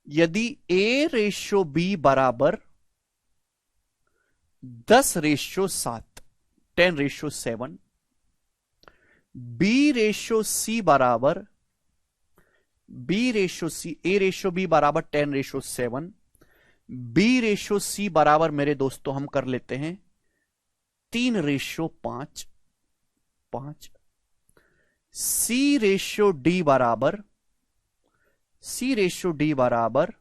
यदि ए रेशो बी बराबर 10:7, 10:7, बी रेशो सी बराबर, बी रेशो सी, ए रेशो बी बराबर 10:7, बी रेशो सी बराबर मेरे दोस्तों हम कर लेते हैं 3:5, 5, सी रेशो डी बराबर, सी रेशो डी बराबर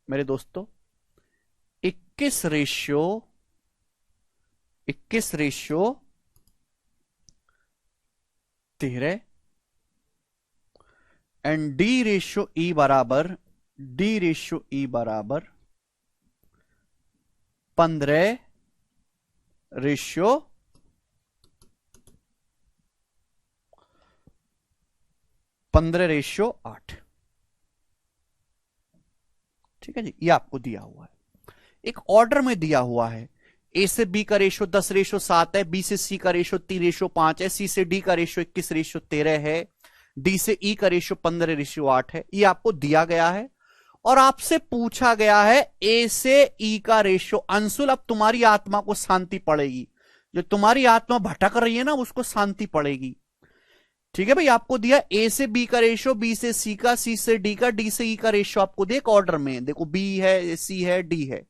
मेरे दोस्तों 21 रेशो 13, एंड डी रेशो ई बराबर, डी रेशो ई बराबर 15:8। ठीक है जी, ये आपको दिया हुआ है, एक ऑर्डर में दिया हुआ है। ए से बी का रेशो 10:7 है, बी से सी का रेशो 3:5 है, सी से डी का रेशो 21:13 है, डी से ई का रेशो 15:8 है। ये आपको दिया गया है और आपसे पूछा गया है ए से ई का रेशो। अंशुल अब तुम्हारी आत्मा को शांति पड़ेगी, जो तुम्हारी आत्मा भटक रही है ना उसको शांति पड़ेगी, ठीक है भाई। आपको दिया ए से बी का रेशो, बी से सी का, सी से डी का, डी से ई का रेशो आपको दिया एक ऑर्डर में, देखो बी है, सी है, डी है।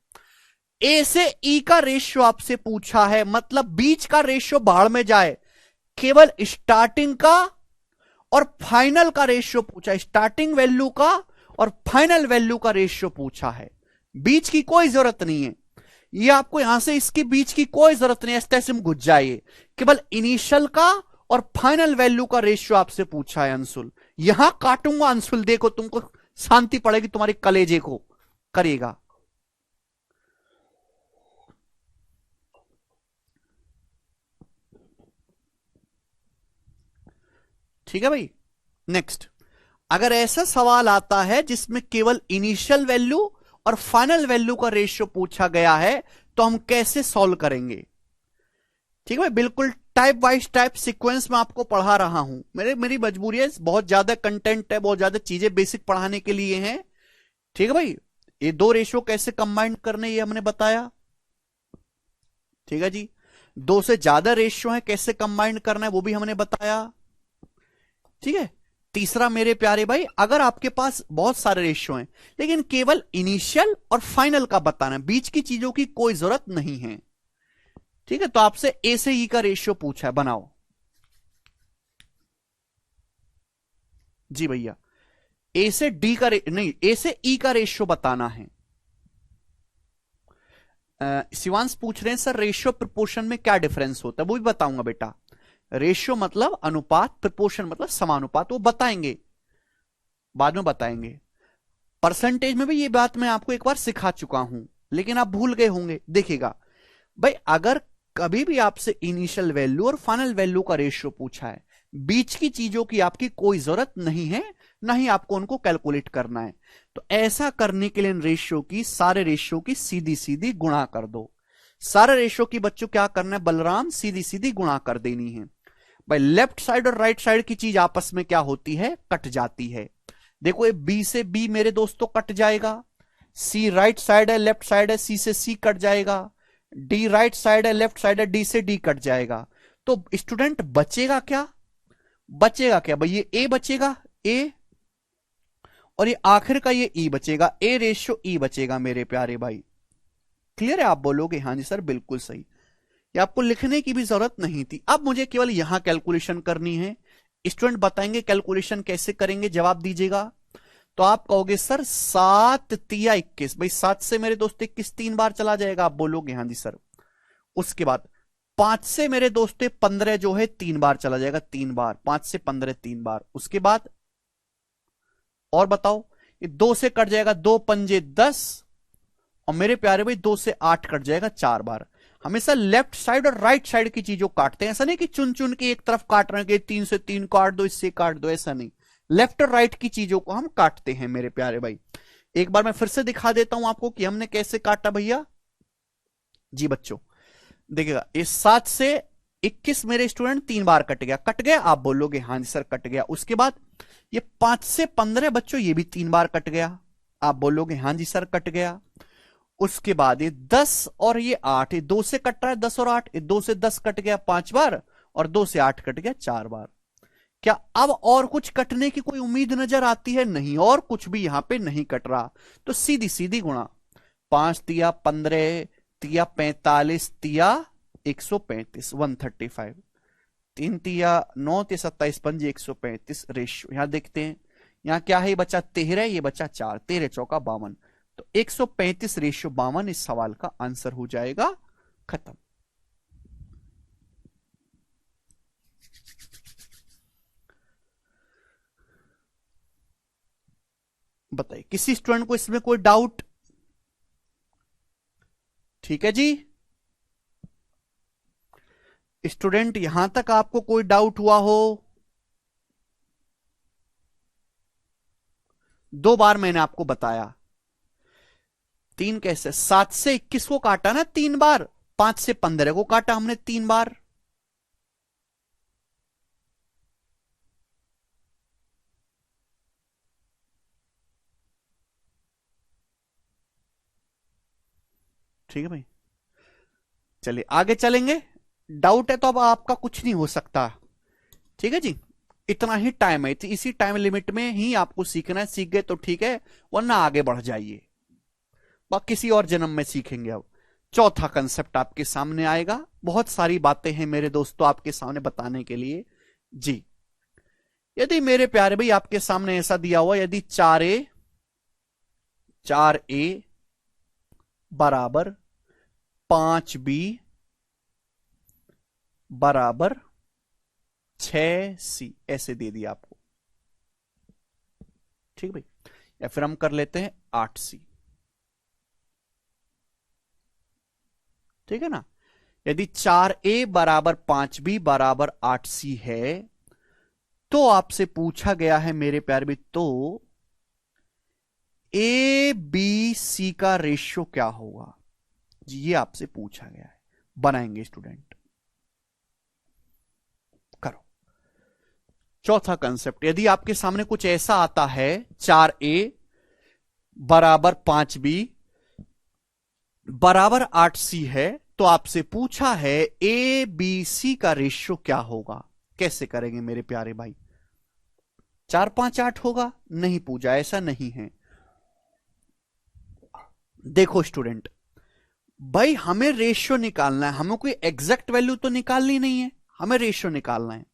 ए से ई का रेशो आपसे पूछा है, मतलब बीच का रेशो भाड़ में जाए, केवल स्टार्टिंग का और फाइनल का रेशियो पूछा, स्टार्टिंग वैल्यू का और फाइनल वैल्यू का रेशियो पूछा है, बीच की कोई जरूरत नहीं है। ये आपको यहां से इसके बीच की कोई जरूरत नहीं है, ऐसे में घुस जाइए, केवल इनिशियल का और फाइनल वैल्यू का रेशियो आपसे पूछा है अंशुल। यहां काटूंगा अंशुल, देखो तुमको शांति पड़ेगी, तुम्हारे कलेजे को करेगा। ठीक है भाई। नेक्स्ट, अगर ऐसा सवाल आता है जिसमें केवल इनिशियल वैल्यू और फाइनल वैल्यू का रेशियो पूछा गया है तो हम कैसे सॉल्व करेंगे? ठीक है भाई, बिल्कुल टाइप वाइज टाइप सीक्वेंस में आपको पढ़ा रहा हूं, मेरी मजबूरी है, बहुत ज्यादा कंटेंट है, बहुत ज्यादा चीजें बेसिक पढ़ाने के लिए हैं। ठीक है भाई, ये दो रेशियो कैसे कंबाइन करने ये हमने बताया, ठीक है जी। दो से ज्यादा रेशियो है कैसे कंबाइन करना है वो भी हमने बताया, ठीक है। तीसरा मेरे प्यारे भाई, अगर आपके पास बहुत सारे रेशियो हैं लेकिन केवल इनिशियल और फाइनल का बताना है, बीच की चीजों की कोई जरूरत नहीं है, ठीक है, तो आपसे ए से ई का रेशियो पूछा है, बनाओ। जी भैया, ए से डी का नहीं, ए से ई का रेशियो बताना है। शिवांश पूछ रहे हैं सर रेशियो प्रपोर्शन में क्या डिफरेंस होता है, वो भी बताऊंगा बेटा। रेशियो मतलब अनुपात, प्रपोर्शन मतलब समानुपात, वो बताएंगे, बाद में बताएंगे। परसेंटेज में भी ये बात मैं आपको एक बार सिखा चुका हूं, लेकिन आप भूल गए होंगे। देखिएगा भाई, अगर कभी भी आपसे इनिशियल वैल्यू और फाइनल वैल्यू का रेशियो पूछा है, बीच की चीजों की आपकी कोई जरूरत नहीं है, ना ही आपको उनको कैलकुलेट करना है। तो ऐसा करने के लिए रेशियो की, सारे रेशियो की सीधी सीधी गुणा कर दो। सारे रेशियो की बच्चों क्या करना है बलराम, सीधी सीधी गुणा कर देनी है। भाई लेफ्ट साइड और राइट साइड की चीज आपस में क्या होती है, कट जाती है। देखो ये बी से बी मेरे दोस्तों कट जाएगा, सी राइट साइड है लेफ्ट साइड है, सी से सी कट जाएगा, डी राइट साइड है लेफ्ट साइड है, डी से डी कट जाएगा। तो स्टूडेंट बचेगा क्या, बचेगा क्या भाई, ये ए बचेगा, ए, और ये आखिर का ये ई बचेगा, ए रेशियो ई बचेगा मेरे प्यारे भाई। क्लियर है, आप बोलोगे हाँ जी सर बिल्कुल सही, ये आपको लिखने की भी जरूरत नहीं थी। अब मुझे केवल यहां कैलकुलेशन करनी है। स्टूडेंट बताएंगे कैलकुलेशन कैसे करेंगे, जवाब दीजिएगा। तो आप कहोगे सर 7 तिया 21, भाई 7 से मेरे दोस्त 21 3 बार चला जाएगा, आप बोलोगे हाँ जी सर। उसके बाद 5 से मेरे दोस्त 15 जो है 3 बार चला जाएगा, 3 बार, 5 से 15 3 बार। उसके बाद और बताओ, ये 2 से कट जाएगा, 2 पंजे 10, और मेरे प्यारे भाई 2 से 8 कट जाएगा 4 बार। हमेशा लेफ्ट साइड और राइट साइड की चीजों काटते हैं, ऐसा नहीं कि चुन चुन के एक तरफ काट रहे हैं कि 3 से 3 काट दो, इससे काट दो, ऐसा नहीं। लेफ्ट और राइट की चीजों को हम काटते हैं मेरे प्यारे भाई। एक बार मैं फिर से दिखा देता हूं आपको कि हमने कैसे काटा भैया। जी बच्चों देखिएगा, इस 7 से 21 मेरे स्टूडेंट 3 बार कट गया, कट गया, आप बोलोगे हाँ जी सर कट गया। उसके बाद ये 5 से 15 बच्चों ये भी 3 बार कट गया, आप बोलोगे हाँ जी सर कट गया। उसके बाद ये 10 और ये 8, ये 2 से कट रहा है 10 और 8, ये 2 से 10 कट गया 5 बार, और 2 से 8 कट गया 4 बार। क्या अब और कुछ कटने की कोई उम्मीद नजर आती है? नहीं, और कुछ भी यहां पे नहीं कट रहा। तो सीधी सीधी गुणा, 5 तिया 15 तिया 45 तिया 135, 135, 3 तिया 9 तिया 27 पंजे 135 रेशियो। यहां देखते हैं, यहां क्या है, ये बचा 13, ये बचा 4, 13 चौका 52, तो 135 रेशियो 52 इस सवाल का आंसर हो जाएगा। खत्म। बताइए किसी स्टूडेंट को इसमें कोई डाउट? ठीक है जी स्टूडेंट, यहां तक आपको कोई डाउट हुआ हो? 2 बार मैंने आपको बताया। 3 कैसे, 7 से 21 को काटा ना 3 बार, 5 से 15 को काटा हमने 3 बार। ठीक है भाई, चलिए आगे चलेंगे। डाउट है तो अब आपका कुछ नहीं हो सकता। ठीक है जी, इतना ही टाइम है, इसी टाइम लिमिट में ही आपको सीखना है। सीख गए तो ठीक है, वरना आगे बढ़ जाइए, किसी और जन्म में सीखेंगे। अब चौथा कंसेप्ट आपके सामने आएगा। बहुत सारी बातें हैं मेरे दोस्तों आपके सामने बताने के लिए। जी, यदि मेरे प्यारे भाई आपके सामने ऐसा दिया हुआ, यदि 4a बराबर 5b बराबर 6c ऐसे दे दिया आपको, ठीक भाई, या फिर हम कर लेते हैं 8c। ठीक है ना, यदि 4a बराबर 5b बराबर 8c है, तो आपसे पूछा गया है मेरे प्यारे भी, तो ए बी सी का रेशियो क्या होगा जी, ये आपसे पूछा गया है। बनाएंगे स्टूडेंट, करो। चौथा कंसेप्ट, यदि आपके सामने कुछ ऐसा आता है 4a बराबर 5b बराबर 8c है, तो आपसे पूछा है ए बी सी का रेशियो क्या होगा। कैसे करेंगे मेरे प्यारे भाई? 4, 5, 8 होगा? नहीं पूजा, ऐसा नहीं है। देखो स्टूडेंट, भाई हमें रेशियो निकालना है, हमें कोई एग्जैक्ट वैल्यू तो निकालनी नहीं है, हमें रेशियो निकालना है।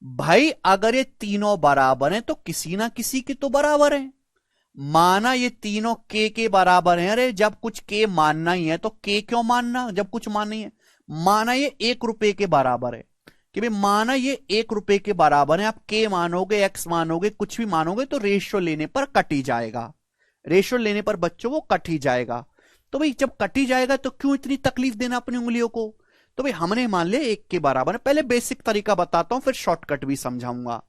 भाई अगर ये तीनों बराबर हैं तो किसी ना किसी के तो बराबर है। माना ये तीनों के बराबर हैं। अरे जब कुछ के मानना ही है तो के क्यों मानना जब कुछ मानना ही है। माना ये 1 रुपए के बराबर है, कि भाई माना ये 1 रुपए के बराबर है, आप के मानोगे, एक्स मानोगे, कुछ भी मानोगे तो रेशियो लेने पर कट ही जाएगा। रेशियो लेने पर बच्चों वो कट ही जाएगा। तो भाई जब कट ही जाएगा तो क्यों इतनी तकलीफ देना अपनी उंगलियों को। तो भाई हमने मान लिया 1 के बराबर है। पहले बेसिक तरीका बताता हूं, फिर शॉर्टकट भी समझाऊंगा।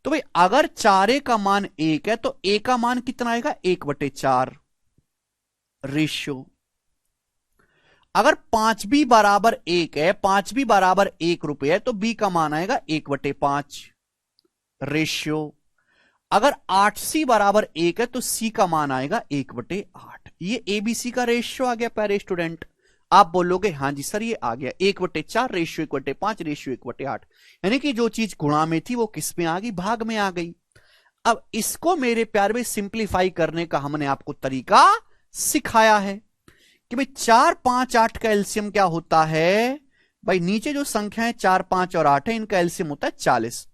तो भाई अगर 4 का मान 1 है तो ए का मान कितना आएगा? 1/4 रेशियो। अगर 5 भी बराबर 1 है, 5 भी बराबर 1 रुपए है, तो बी का मान आएगा 1/5 रेशियो। अगर 8c बराबर 1 है तो सी का मान आएगा 1/8। ये एबीसी का रेशियो आ गया प्यारे स्टूडेंट। आप बोलोगे हाँ जी सर ये आ गया 1/4 रेशियो 1/5 रेशियो 1/8, यानी कि जो चीज गुणा में थी वो किस में आ गई? भाग में आ गई। अब इसको मेरे प्यार में सिंप्लीफाई करने का हमने आपको तरीका सिखाया है कि भाई 4, 5, 8 का एलसीएम क्या होता है। भाई नीचे जो संख्या है 4, 5 और 8 है, इनका एलसीएम होता है 40।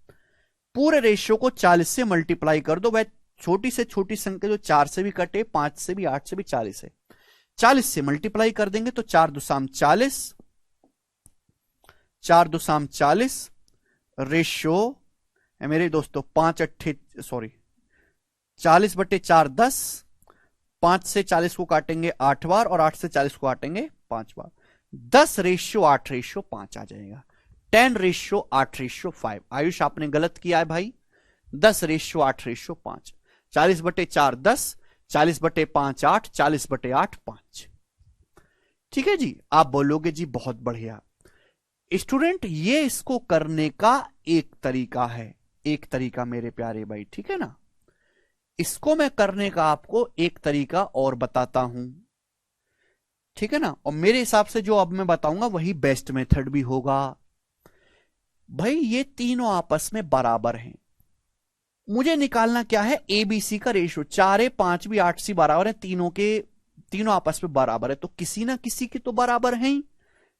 पूरे रेशियो को 40 से मल्टीप्लाई कर दो। भाई छोटी से छोटी संख्या जो 4 से भी कटे, 5 से भी, 8 से भी, 40 है, 40 से मल्टीप्लाई कर देंगे तो 4 दुसाम 40, 4 दुसाम 40 रेशियो है मेरे दोस्तों 40/4 10, 5 से 40 को काटेंगे 8 बार और 8 से 40 को काटेंगे 5 बार, 10/8/5 आ जाएगा। 10/8/5। आयुष आपने गलत किया है भाई, 10/8/5। 40/4 10, 40/5 8, 40/8 5। ठीक है जी। आप बोलोगे जी बहुत बढ़िया स्टूडेंट, ये इसको करने का एक तरीका है, एक तरीका मेरे प्यारे भाई, ठीक है ना। इसको मैं करने का आपको एक तरीका और बताता हूं, ठीक है ना। और मेरे हिसाब से जो अब मैं बताऊंगा वही बेस्ट मेथड भी होगा। भाई ये तीनों आपस में बराबर हैं, मुझे निकालना क्या है? एबीसी का रेशियो। 4 5 भी 8 सी बराबर है, तीनों आपस में बराबर है, तो किसी ना किसी के तो बराबर है ही।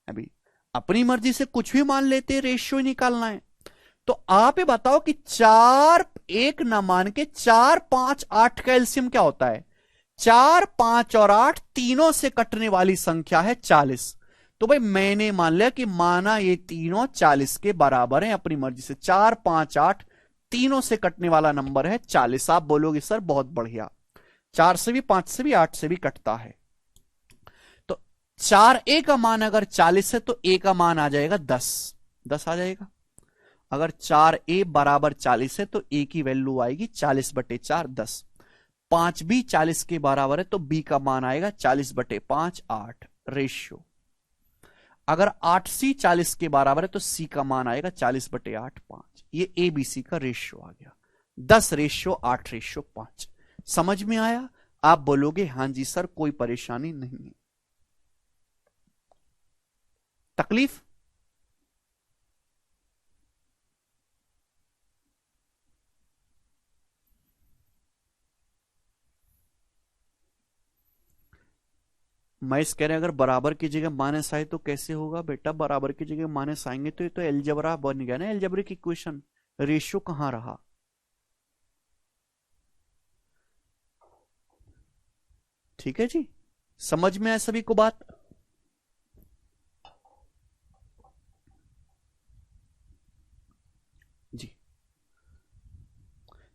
अभी अपनी मर्जी से कुछ भी मान लेते हैं, रेशियो निकालना है। तो आप ये बताओ कि 4 1 ना मान के 4 5 8 का एलसीएम क्या होता है? 4 5 और 8 तीनों से कटने वाली संख्या है 40। तो भाई मैंने मान लिया कि माना ये तीनों 40 के बराबर हैं अपनी मर्जी से। 4 5 8 तीनों से कटने वाला नंबर है 40। आप बोलोगे सर बहुत बढ़िया, 4 से भी, 5 से भी, 8 से भी कटता है। तो 4a का मान अगर 40 है तो a का मान आ जाएगा 10 आ जाएगा। अगर 4a बराबर 40 है तो a की वैल्यू आएगी 40/4 10। 5 भी 40 के बराबर है तो b का मान आएगा 40/5 8 रेशियो। अगर 8c 40 के बराबर है तो c का मान आएगा 40/8 5। ये एबीसी का रेशियो आ गया 10/8/5। समझ में आया? आप बोलोगे हां जी सर कोई परेशानी नहीं है। तकलीफ? महेश कह रहे हैं अगर बराबर की जगह माइनस आए तो कैसे होगा? बेटा बराबर की जगह माइनस आएंगे तो ये तो एलजबरा बन गया ना, एलजबरिक इक्वेशन। रेशियो कहां रहा? ठीक है जी, समझ में आया सभी को बात? जी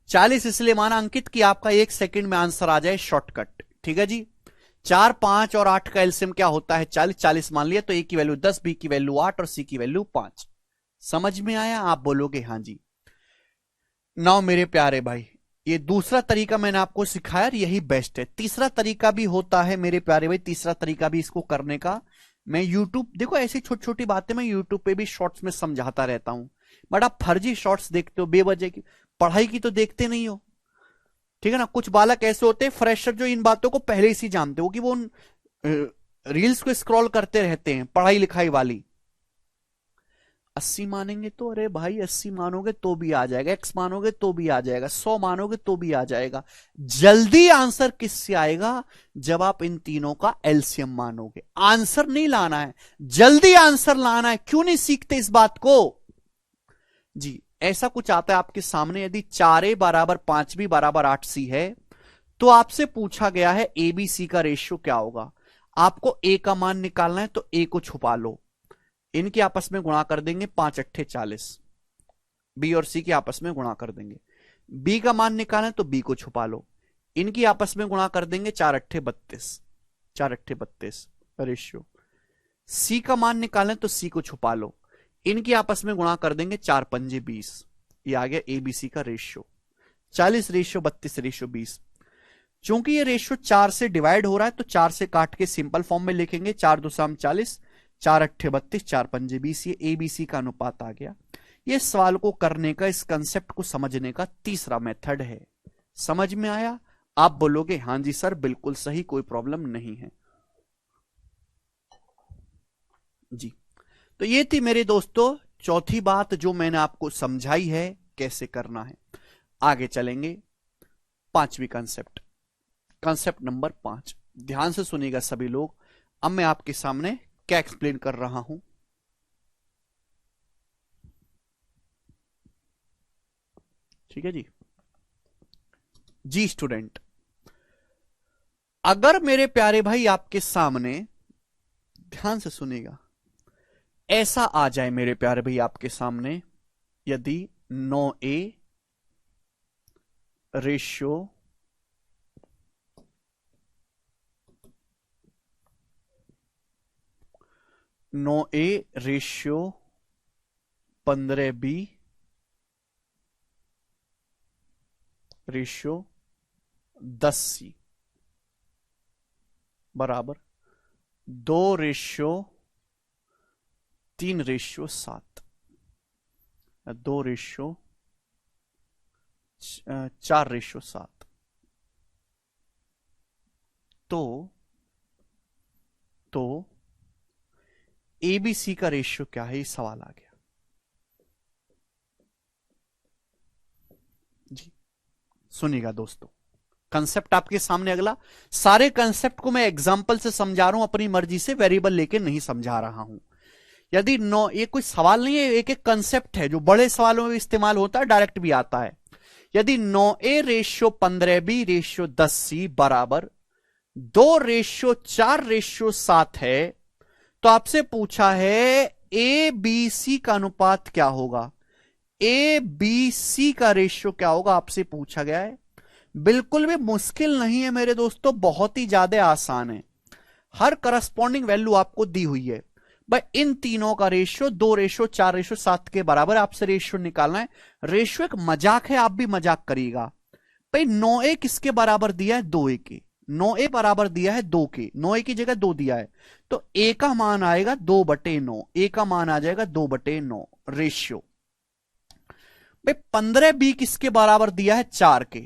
40 इसलिए माना अंकित कि आपका 1 सेकंड में आंसर आ जाए, शॉर्टकट। ठीक है जी। 4 5 और 8 का एलसीएम क्या होता है? 40। 40 मान लिया तो ए की वैल्यू 10, बी की वैल्यू 8 और सी की वैल्यू 5। समझ में आया? आप बोलोगे हां जी। नाउ मेरे प्यारे भाई, ये दूसरा तरीका मैंने आपको सिखाया, यही बेस्ट है। तीसरा तरीका भी होता है मेरे प्यारे भाई, तीसरा तरीका भी इसको करने का। मैं यूट्यूब, देखो ऐसी छोटी छोटी बातें मैं यूट्यूब पे भी शॉर्ट्स में समझाता रहता हूं, बट आप फर्जी शॉर्ट्स देखते हो, बेवजह की पढ़ाई की तो देखते नहीं हो। ठीक है ना। कुछ बालक ऐसे होते हैं फ्रेशर जो इन बातों को पहले ही जानते हो, कि वो रील्स को स्क्रॉल करते रहते हैं पढ़ाई लिखाई वाली। 80 मानेंगे तो, अरे भाई 80 मानोगे तो भी आ जाएगा, x मानोगे तो भी आ जाएगा, 100 मानोगे तो भी आ जाएगा। जल्दी आंसर किससे आएगा? जब आप इन तीनों का एलसीएम मानोगे। आंसर नहीं लाना है, जल्दी आंसर लाना है। क्यों नहीं सीखते इस बात को जी? ऐसा कुछ आता है आपके सामने, यदि 4a बराबर 5b बराबर 8c है, तो आपसे पूछा गया है ए बी सी का रेशियो क्या होगा। आपको ए का मान निकालना है, तो ए को छुपा लो, इनके आपस में गुणा कर देंगे, 5 अट्ठे 40, बी और सी के आपस में गुणा कर देंगे। बी का मान निकालना है तो बी को छुपा लो, इनकी आपस में गुणा कर देंगे, 4 अट्ठे 32, 4 अट्ठे 32 रेशियो। सी का मान निकालना है तो सी को छुपा लो, इनकी आपस में गुणा कर देंगे, 4 पंजे 20। ये आ गया एबीसी का रेशियो, 40 रेशियो 32 रेशियो 20। चूंकि ये रेशियो 4 से डिवाइड हो रहा है, तो 4 से काट के सिंपल फॉर्म में लिखेंगे, 4 दूसरा 40, 4 अट्ठे 32, 4 पंजे 20। ये एबीसी का अनुपात आ गया। ये सवाल को करने का, इस कंसेप्ट को समझने का तीसरा मेथड है। समझ में आया? आप बोलोगे हां जी सर बिल्कुल सही, कोई प्रॉब्लम नहीं है जी। तो ये थी मेरे दोस्तों चौथी बात जो मैंने आपको समझाई है कैसे करना है। आगे चलेंगे पांचवी कंसेप्ट, कंसेप्ट नंबर 5। ध्यान से सुनिएगा सभी लोग, अब मैं आपके सामने क्या एक्सप्लेन कर रहा हूं। ठीक है जी। जी स्टूडेंट, अगर मेरे प्यारे भाई आपके सामने, ध्यान से सुनिएगा, ऐसा आ जाए मेरे प्यारे भाई आपके सामने, यदि 9a ratio 9a ratio 15b ratio 10c बराबर 2 रेशियो 3 रेशियो 7, 2 रेशियो 4 रेशियो 7, तो एबीसी का रेशियो क्या है, ये सवाल आ गया जी। सुनिएगा दोस्तों, कंसेप्ट आपके सामने अगला। सारे कंसेप्ट को मैं एग्जांपल से समझा रहा हूं, अपनी मर्जी से वेरिएबल लेके नहीं समझा रहा हूं। यदि ये कोई सवाल नहीं है, एक एक कंसेप्ट है जो बड़े सवालों में इस्तेमाल होता है, डायरेक्ट भी आता है। यदि 9a ratio 15b ratio 10c बराबर 2 रेशियो 4 रेशियो 7 है, तो आपसे पूछा है ए बी सी का अनुपात क्या होगा, ए बी सी का रेशियो क्या होगा, आपसे पूछा गया है। बिल्कुल भी मुश्किल नहीं है मेरे दोस्तों, बहुत ही ज्यादा आसान है। हर करस्पॉन्डिंग वैल्यू आपको दी हुई है भाई, इन तीनों का रेशियो 2 रेशियो 4 रेशियो 7 के बराबर आपसे रेशियो निकालना है। रेशियो एक मजाक है, आप भी मजाक करिएगा भाई। 9a किसके बराबर दिया है, 2a के। 9a बराबर दिया है 2 के, 9a की जगह 2 दिया है, तो a का मान आएगा 2/9, a का मान आ जाएगा 2/9 रेशियो। भाई 15b किसके बराबर दिया है, 4 के,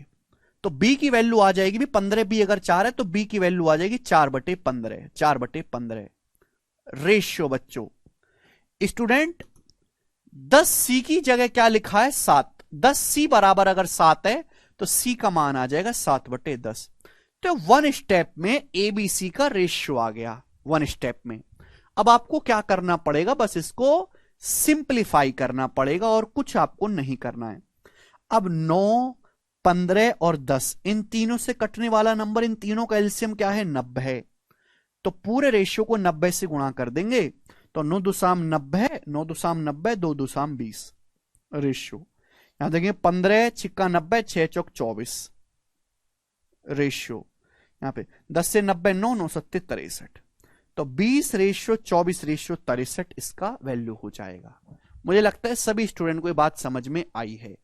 तो b की वैल्यू आ जाएगी भी 15b अगर 4 है तो b की वैल्यू आ जाएगी 4/15, 4/15 रेशियो। बच्चों स्टूडेंट 10c की जगह क्या लिखा है, 7। 10c बराबर अगर 7 है तो c का मान आ जाएगा 7/10। तो 1 स्टेप में एबीसी का रेशियो आ गया, 1 स्टेप में। अब आपको क्या करना पड़ेगा, बस इसको सिंप्लीफाई करना पड़ेगा और कुछ आपको नहीं करना है। अब 9, 15 और 10 इन तीनों से कटने वाला नंबर, इन तीनों का एलसीएम क्या है, 90 है। तो पूरे रेशियो को 90 से गुणा कर देंगे, तो 9 दूसाम 90, 9 दूसाम 90, 2 दूसाम 20 रेशियो। यहां देखिए 15 छिक्का 90, 6 चौक 24 रेशियो। यहां पे 10 से 90 9, 9 सत्ते 63, तो 20 रेशियो 24 रेशियो 63 इसका वैल्यू हो जाएगा। मुझे लगता है सभी स्टूडेंट को ये बात समझ में आई है।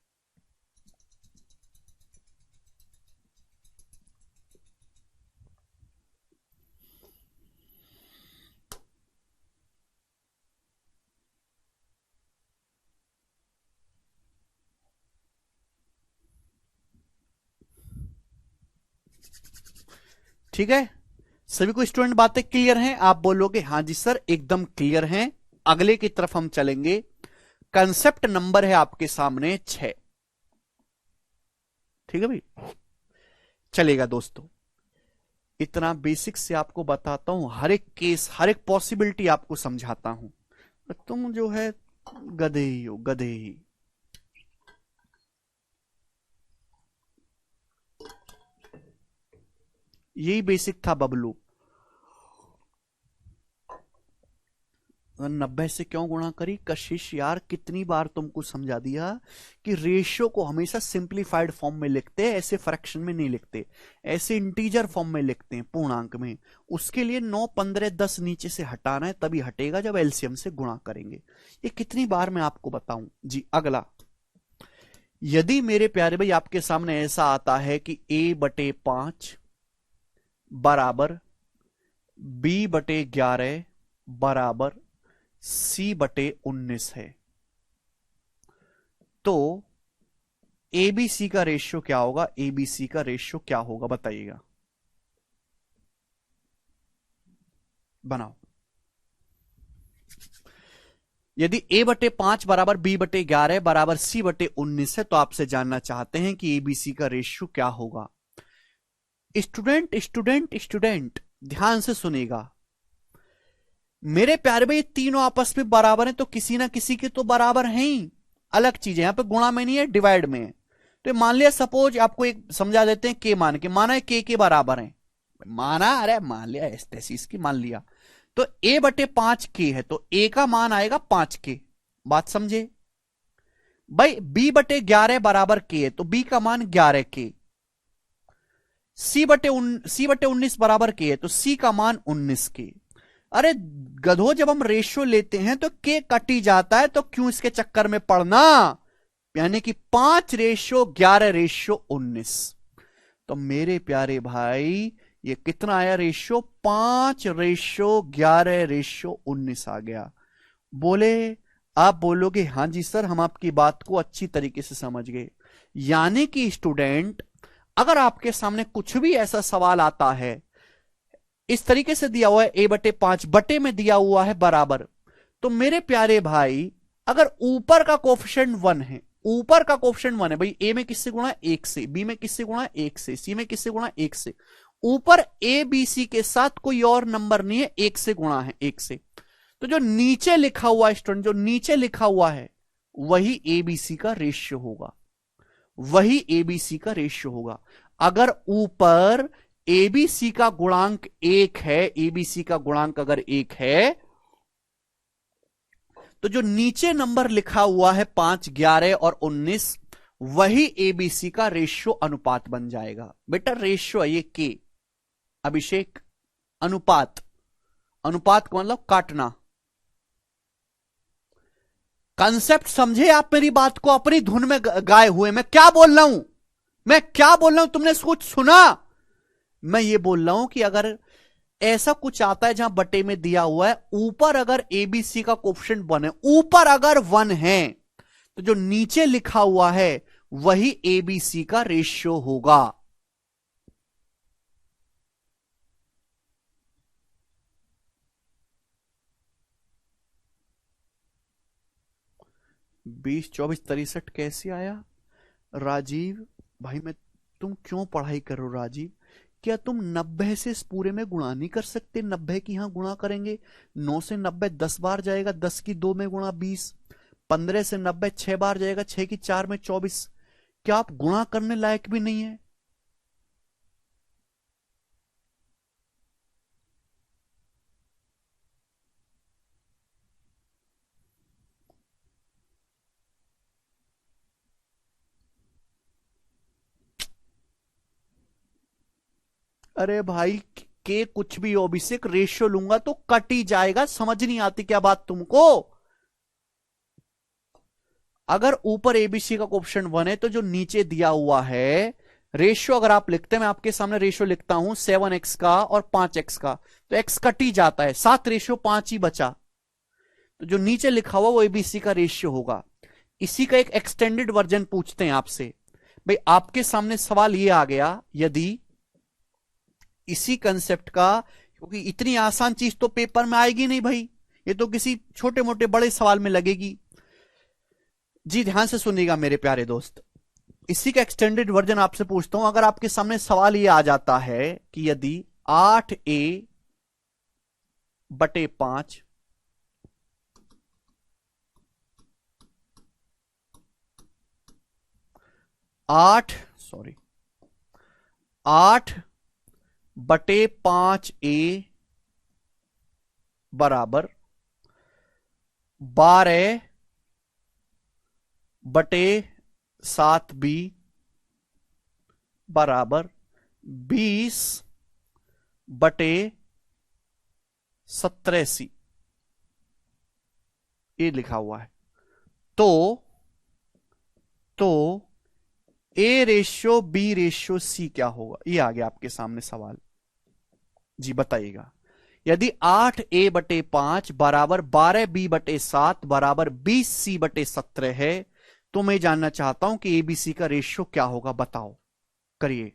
ठीक है, सभी को स्टूडेंट बातें क्लियर हैं? आप बोलोगे हां जी सर एकदम क्लियर हैं। अगले की तरफ हम चलेंगे, कंसेप्ट नंबर है आपके सामने 6। ठीक है भाई, चलेगा दोस्तों। इतना बेसिक से आपको बताता हूं, हर एक केस, हर एक पॉसिबिलिटी आपको समझाता हूं। तुम जो है गधे ही हो, गधे ही। यही बेसिक था बबलू। 90 से क्यों गुणा करी कशिश यार, कितनी बार तुमको समझा दिया कि रेशियो को हमेशा सिंप्लीफाइड फॉर्म में लिखते हैं, ऐसे फ्रैक्शन में नहीं लिखते, ऐसे इंटीजर फॉर्म में लिखते हैं, पूर्णांक में। उसके लिए 9, 15, 10 नीचे से हटाना है, तभी हटेगा जब एलसीएम से गुणा करेंगे। ये कितनी बार मैं आपको बताऊं जी। अगला, यदि मेरे प्यारे भाई आपके सामने ऐसा आता है कि a/5 बराबर b/11 बराबर c/19 है, तो एबीसी का रेशियो क्या होगा? एबीसी का रेशियो क्या होगा बताइएगा, बनाओ। यदि a/5 बराबर b/11 बराबर c/19 है, तो आपसे जानना चाहते हैं कि एबीसी का रेशियो क्या होगा। स्टूडेंट स्टूडेंट स्टूडेंट ध्यान से सुनेगा मेरे प्यारे भाई, तीनों आपस में बराबर हैं, तो किसी ना किसी के तो बराबर हैं ही। अलग चीज है, यहां पे गुणा में नहीं है, डिवाइड में है। तो मान लिया, सपोज आपको एक समझा देते हैं, के मान के, माना है के बराबर है, माना, अरे मान लिया एस्टेसिस की मान लिया, तो a/5 के है, तो a का मान आएगा 5 के। बात समझे भाई? b/11 बराबर के है, तो b का मान 11 के। c/19 बराबर के है, तो c का मान 19 के। अरे गधो, जब हम रेशियो लेते हैं तो के कटी जाता है, तो क्यों इसके चक्कर में पड़ना। यानी कि 5/11/19। तो मेरे प्यारे भाई, ये कितना आया रेशियो? 5/11/19 आ गया। बोले, आप बोलोगे हां जी सर, हम आपकी बात को अच्छी तरीके से समझ गए। यानी कि स्टूडेंट, अगर आपके सामने कुछ भी ऐसा सवाल आता है, इस तरीके से दिया हुआ है a/5 बटे में दिया हुआ है बराबर, तो मेरे प्यारे भाई, अगर ऊपर का कोफिशिएंट 1 है, ऊपर का कोफिशिएंट 1 है भाई, ए में किससे गुणा? 1 से, बी में किससे गुणा? 1 से, सी में किससे गुणा? 1 से। ऊपर ए बी सी के साथ कोई और नंबर नहीं है, 1 से गुणा है, 1 से। तो जो नीचे लिखा हुआ है स्टूडेंट, जो नीचे लिखा हुआ है, वही एबीसी का रेशियो होगा, वही एबीसी का रेशियो होगा। अगर ऊपर एबीसी का गुणांक 1 है, एबीसी का गुणांक अगर 1 है, तो जो नीचे नंबर लिखा हुआ है 5, 11 और 19, वही एबीसी का रेशियो अनुपात बन जाएगा। बेटा रेशियो है ये के, अभिषेक, अनुपात, अनुपात का मतलब काटना। कंसेप्ट समझे आप मेरी बात को? अपनी धुन में गाए हुए मैं क्या बोल रहा हूं, मैं क्या बोल रहा हूं, तुमने कुछ सुना? मैं ये बोल रहा हूं कि अगर ऐसा कुछ आता है जहां बटे में दिया हुआ है, ऊपर अगर एबीसी का कोफिशिएंट 1 है, ऊपर अगर 1 है, तो जो नीचे लिखा हुआ है वही एबीसी का रेशियो होगा। बीस 24 63 कैसे आया राजीव भाई? मैं, तुम क्यों पढ़ाई करो राजीव? क्या तुम 90 से इस पूरे में गुणा नहीं कर सकते? 90 की यहां गुणा करेंगे, 9 से 90 10 बार जाएगा, 10 की 2 में गुणा 20, 15 से 90 6 बार जाएगा, 6 की 4 में 24। क्या आप गुणा करने लायक भी नहीं है? अरे भाई, के कुछ भी हो, अभिषेक रेशियो लूंगा तो कट ही जाएगा, समझ नहीं आती क्या बात तुमको? अगर ऊपर एबीसी का ऑप्शन 1 है, तो जो नीचे दिया हुआ है रेशियो, अगर आप लिखते हैं, मैं आपके सामने रेशियो लिखता हूं 7x का और 5x का, तो x कट ही जाता है, 7/5 ही बचा। तो जो नीचे लिखा हुआ वो एबीसी का रेशियो होगा। इसी का एक एक्सटेंडेड वर्जन पूछते हैं आपसे। भाई आपके सामने सवाल ये आ गया, यदि इसी कंसेप्ट का, क्योंकि इतनी आसान चीज तो पेपर में आएगी नहीं भाई, ये तो किसी छोटे मोटे बड़े सवाल में लगेगी। जी ध्यान से सुनिएगा मेरे प्यारे दोस्त, इसी का एक्सटेंडेड वर्जन आपसे पूछता हूं। अगर आपके सामने सवाल ये आ जाता है कि यदि 8a/5 8 सॉरी 8/5a बराबर 12/7b बराबर 20/17c, ये लिखा हुआ है। तो A/B/C क्या होगा, ये आ गया आपके सामने सवाल। जी बताइएगा, यदि 8a/5 बराबर 12b/7 बराबर 20c/17 है, तो मैं जानना चाहता हूं कि ABC का रेशियो क्या होगा, बताओ, करिए।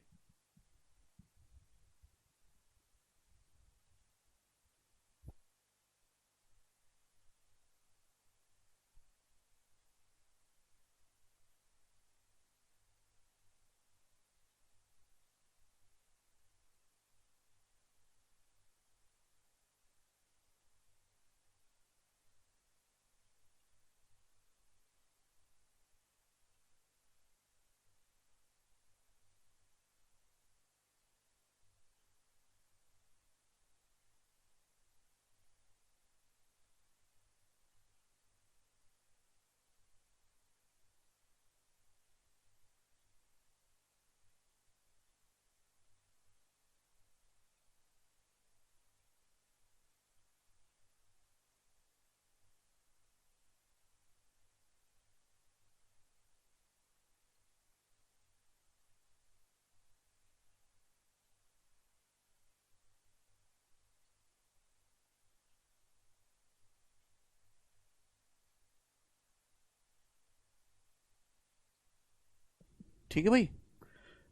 ठीक है भाई।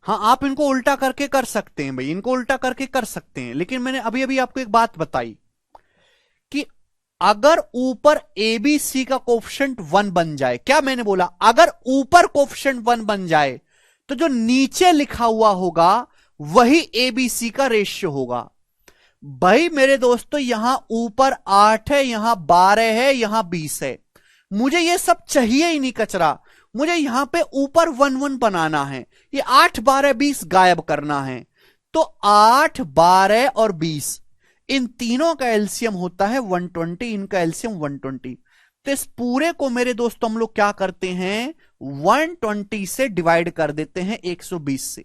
हाँ, आप इनको उल्टा करके कर सकते हैं भाई, इनको उल्टा करके कर सकते हैं, लेकिन मैंने अभी अभी आपको एक बात बताई कि अगर ऊपर ABC का कोफिशिएंट 1 बन जाए, क्या मैंने बोला, अगर ऊपर कोफिशिएंट 1 बन जाए तो जो नीचे लिखा हुआ होगा वही ABC का रेशियो होगा। भाई मेरे दोस्तों, यहां ऊपर 8 है, यहां 12 है, यहां 20 है, मुझे ये सब चाहिए ही नहीं कचरा। मुझे यहां पे ऊपर 1 1 बनाना है, ये 8 12 20 गायब करना है। तो 8 12 और 20 इन तीनों का एलसीएम होता है 120, इनका एलसीएम 120। तो इस पूरे को मेरे दोस्तों हम लोग क्या करते हैं, 120 से डिवाइड कर देते हैं, 120 से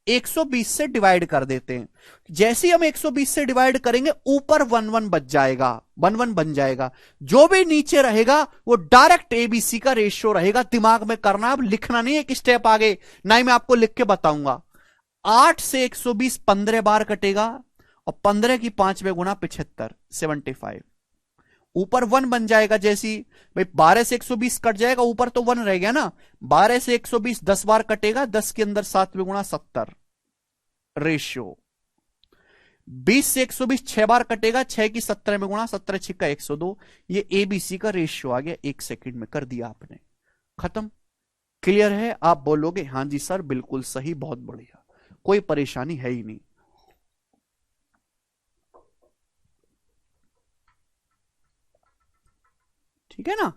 120 से डिवाइड कर देते हैं। जैसे ही हम 120 से डिवाइड करेंगे, ऊपर 1 1 बच जाएगा, 1 1 बन जाएगा। जो भी नीचे रहेगा वो डायरेक्ट ABC का रेशियो रहेगा। दिमाग में करना, अब लिखना नहीं है एक स्टेप आगे, ना ही मैं आपको लिख के बताऊंगा। 8 से 120 15 बार कटेगा, और 15 की 5 में गुना 75, 75। ऊपर 1 बन जाएगा, जैसी भाई 12 से 120 कट जाएगा, ऊपर तो 1 रह गया ना। 12 से 120 10 बार कटेगा, 10 के अंदर 7 में गुणा 70 रेशियो। 20 से 120 6 बार कटेगा, 6 की 17 में गुणा, 17 छिक्का 102। ये ABC का रेशियो आ गया, 1 सेकंड में कर दिया आपने, खत्म। क्लियर है? आप बोलोगे हाँ जी सर बिल्कुल सही, बहुत बढ़िया, कोई परेशानी है ही नहीं। ठीक है ना?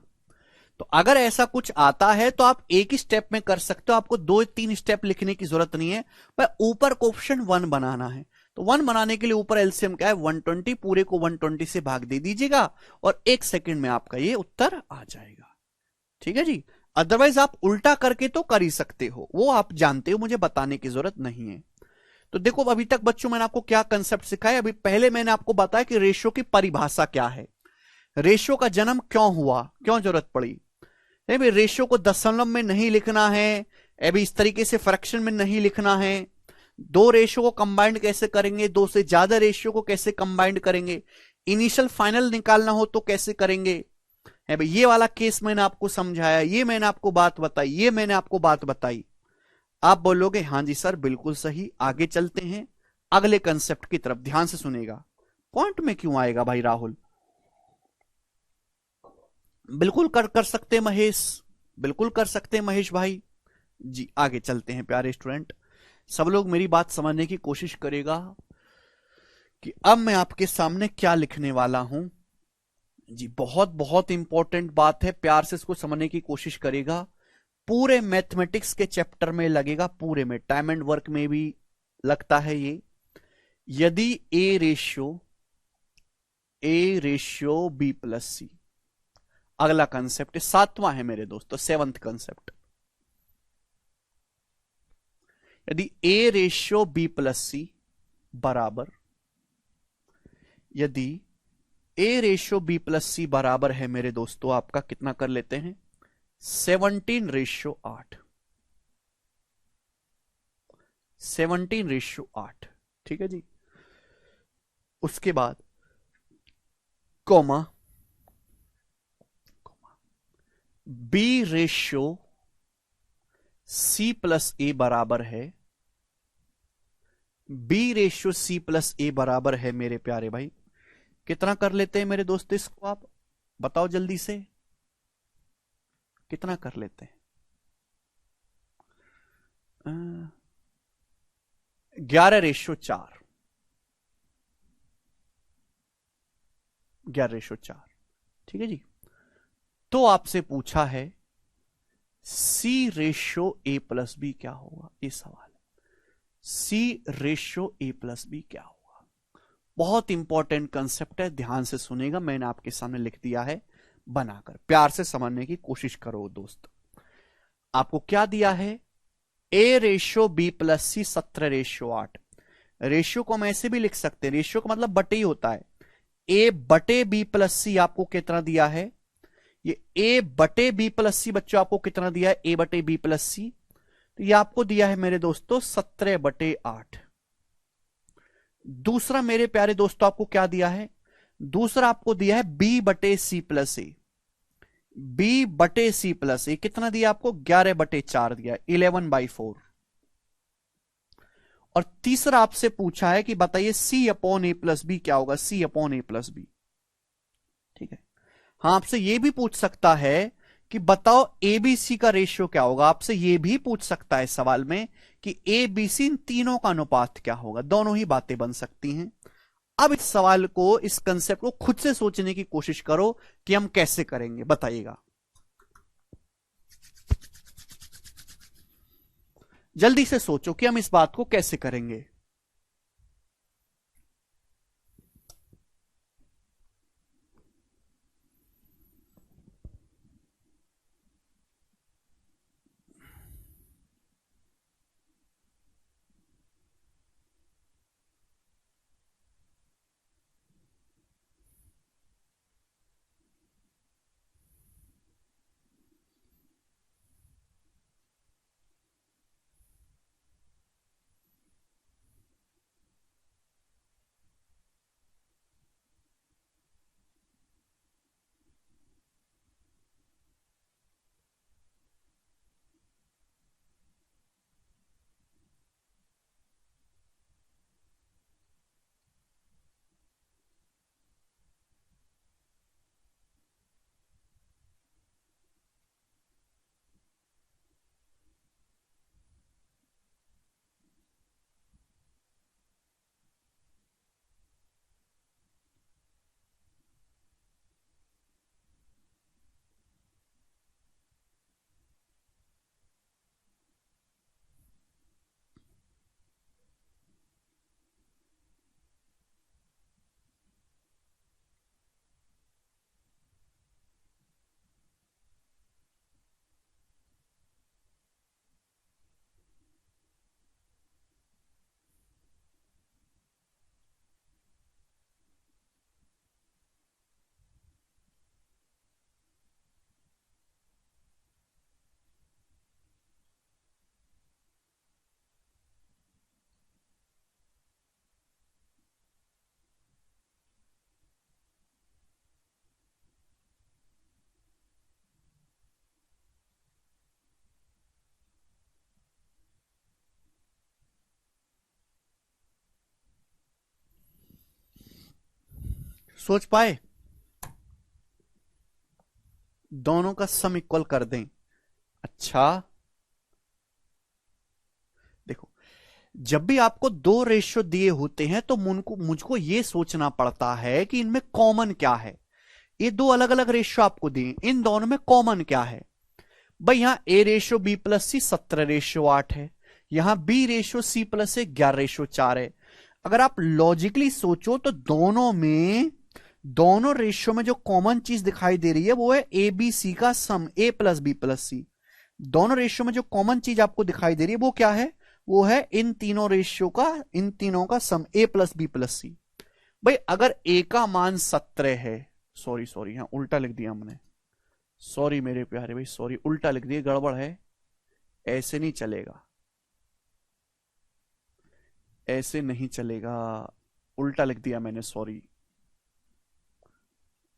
तो अगर ऐसा कुछ आता है तो आप एक ही स्टेप में कर सकते हो, आपको 2 3 स्टेप लिखने की जरूरत नहीं है। पर ऊपर कोफिशिएंट 1 बनाना है, तो 1 बनाने के लिए ऊपर एलसीएम क्या है, 120, पूरे को 120 से भाग दे दीजिएगा, और 1 सेकंड में आपका ये उत्तर आ जाएगा। ठीक है जी। अदरवाइज आप उल्टा करके तो कर ही सकते हो, वो आप जानते हो, मुझे बताने की जरूरत नहीं है। तो देखो अभी तक बच्चों मैंने आपको क्या कंसेप्ट सिखाया। अभी पहले मैंने आपको बताया कि रेशियो की परिभाषा क्या है, रेशियो का जन्म क्यों हुआ, क्यों जरूरत पड़ी। नहीं भाई, रेशियो को दशमलव में नहीं लिखना है, अभी इस तरीके से फ्रैक्शन में नहीं लिखना है। दो रेशियो को कंबाइंड कैसे करेंगे, दो से ज्यादा रेशियो को कैसे कंबाइंड करेंगे, इनिशियल फाइनल निकालना हो तो कैसे करेंगे, है भाई। ये वाला केस मैंने आपको समझाया, ये मैंने आपको बात बताई, ये मैंने आपको बात बताई। आप बोलोगे हाँ जी सर बिल्कुल सही। आगे चलते हैं अगले कंसेप्ट की तरफ, ध्यान से सुनेगा। पॉइंट में क्यों आएगा भाई राहुल? बिल्कुल कर सकते महेश, बिल्कुल कर सकते हैं महेश भाई जी। आगे चलते हैं प्यारे स्टूडेंट, सब लोग मेरी बात समझने की कोशिश करेगा कि अब मैं आपके सामने क्या लिखने वाला हूं जी। बहुत बहुत इंपॉर्टेंट बात है, प्यार से इसको समझने की कोशिश करेगा। पूरे मैथमेटिक्स के चैप्टर में लगेगा, पूरे में, टाइम एंड वर्क में भी लगता है ये। यदि ए रेशियो बी प्लस सी, अगला कंसेप्ट, सातवां है मेरे दोस्तों, सेवंथ कंसेप्ट। यदि ए रेशियो बी प्लस सी बराबर, यदि ए रेशियो बी प्लस सी बराबर है मेरे दोस्तों आपका, कितना कर लेते हैं, 17:8, 17:8, ठीक है जी। उसके बाद comma, B ratio C plus A बराबर है, B ratio C plus A बराबर है मेरे प्यारे भाई, कितना कर लेते हैं मेरे दोस्त, इसको आप बताओ जल्दी से, कितना कर लेते हैं, 11:4, 11:4, ठीक है जी। तो आपसे पूछा है सी रेशियो ए प्लस बी क्या होगा, ये सवाल है। सी रेशियो ए प्लस बी क्या होगा, बहुत इंपॉर्टेंट कंसेप्ट है, ध्यान से सुनेगा, मैंने आपके सामने लिख दिया है बनाकर, प्यार से समझने की कोशिश करो दोस्त। आपको क्या दिया है, A ratio B plus C 17:8। Ratio को हम ऐसे भी लिख सकते हैं, रेशियो का मतलब बटे ही होता है। ए बटे बी प्लस सी आपको कितना दिया है, ये ए बटे बी प्लस सी बच्चों आपको कितना दिया है, ए बटे बी प्लस सी, तो ये आपको दिया है मेरे दोस्तों 17/8। दूसरा मेरे प्यारे दोस्तों आपको क्या दिया है, दूसरा आपको दिया है बी बटे सी प्लस ए, बी बटे सी प्लस ए कितना दिया आपको, 11/4 दिया, 11/4। और तीसरा आपसे पूछा है कि बताइए सी अपॉन ए प्लस बी क्या होगा, सी अपॉन ए प्लस बी, ठीक है। हाँ, आपसे यह भी पूछ सकता है कि बताओ एबीसी का रेशियो क्या होगा, आपसे यह भी पूछ सकता है सवाल में कि एबीसी इन तीनों का अनुपात क्या होगा, दोनों ही बातें बन सकती हैं। अब इस सवाल को, इस कंसेप्ट को खुद से सोचने की कोशिश करो कि हम कैसे करेंगे, बताइएगा जल्दी से सोचो कि हम इस बात को कैसे करेंगे। सोच पाए, दोनों का सम इक्वल कर दें, अच्छा, देखो, जब भी आपको दो रेशियो दिए होते हैं तो मुझको ये सोचना पड़ता है कि इनमें कॉमन क्या है। ये दो अलग अलग रेशियो आपको दिए, इन दोनों में कॉमन क्या है। भाई यहां ए रेशियो बी प्लस सी 17:8 है, यहां बी रेशियो सी प्लस से 11:4 है। अगर आप लॉजिकली सोचो तो दोनों रेशियो में जो कॉमन चीज दिखाई दे रही है वो है ए बी सी का सम, ए प्लस बी प्लस सी। दोनों रेशियो में जो कॉमन चीज आपको दिखाई दे रही है वो क्या है, वो है इन तीनों रेशियो का, इन तीनों का सम, ए प्लस बी प्लस सी। भाई अगर ए का मान 17 है, सॉरी सॉरी यहां उल्टा लिख दिया हमने, सॉरी मेरे प्यारे भाई, सॉरी उल्टा लिख दिया, गड़बड़ है, ऐसे नहीं चलेगा, ऐसे नहीं चलेगा, उल्टा लिख दिया मैंने, सॉरी।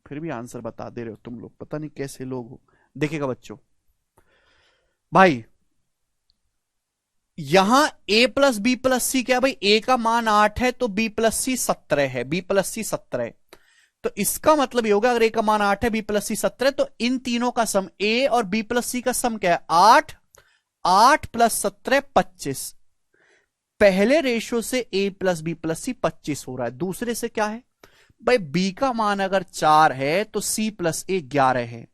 फिर भी आंसर बता दे रहे हो तुम लोग, पता नहीं कैसे लोग हो। देखिएगा बच्चों, भाई यहां ए प्लस बी प्लस सी क्या है, भाई ए का मान 8 है तो बी प्लस सी 17 है, बी प्लस सी 17। तो इसका मतलब ये होगा, अगर ए का मान 8 है बी प्लस सी 17, तो इन तीनों का सम, ए और बी प्लस सी का सम क्या है, 8, 8 प्लस 17 25। पहले रेशियो से ए प्लस बी प्लस सी 25 हो रहा है, दूसरे से क्या है, भाई बी का मान अगर 4 है तो सी प्लस ए 11 है।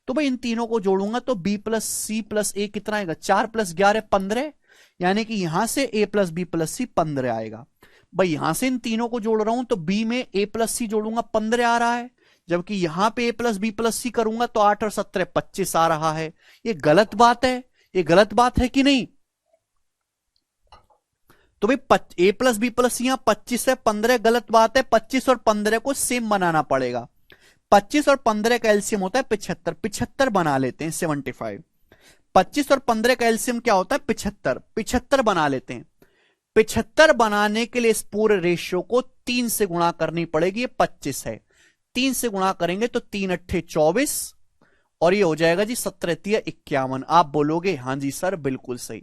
तो भाई इन तीनों को जोड़ूंगा तो बी प्लस सी प्लस ए कितना आएगा, 4 प्लस 11 15, यानी कि यहां से ए प्लस बी प्लस सी 15 आएगा। भाई यहां से इन तीनों को जोड़ रहा हूं तो बी में ए प्लस सी जोड़ूंगा 15 आ रहा है, जबकि यहां पे ए प्लस बी प्लस सी करूंगा तो 8 और 17 25 आ रहा है। ये गलत बात है, ये गलत बात है कि नहीं। तो भाई ए प्लस बी प्लस सी यहां 25 है, 15 गलत बात है, 25 और 15 को सेम बनाना पड़ेगा। 25 और 15 का एलसीएम होता है 75, 75 बना लेते हैं, 75। 25 और 15 का एलसीएम क्या होता है 75, 75 बना लेते हैं। 75 बनाने के लिए इस पूरे रेशियो को 3 से गुणा करनी पड़ेगी, ये 25 है, 3 से गुणा करेंगे तो 3 अट्ठे 24, और ये हो जाएगा जी 17 तिया 51। आप बोलोगे हां जी सर बिल्कुल सही।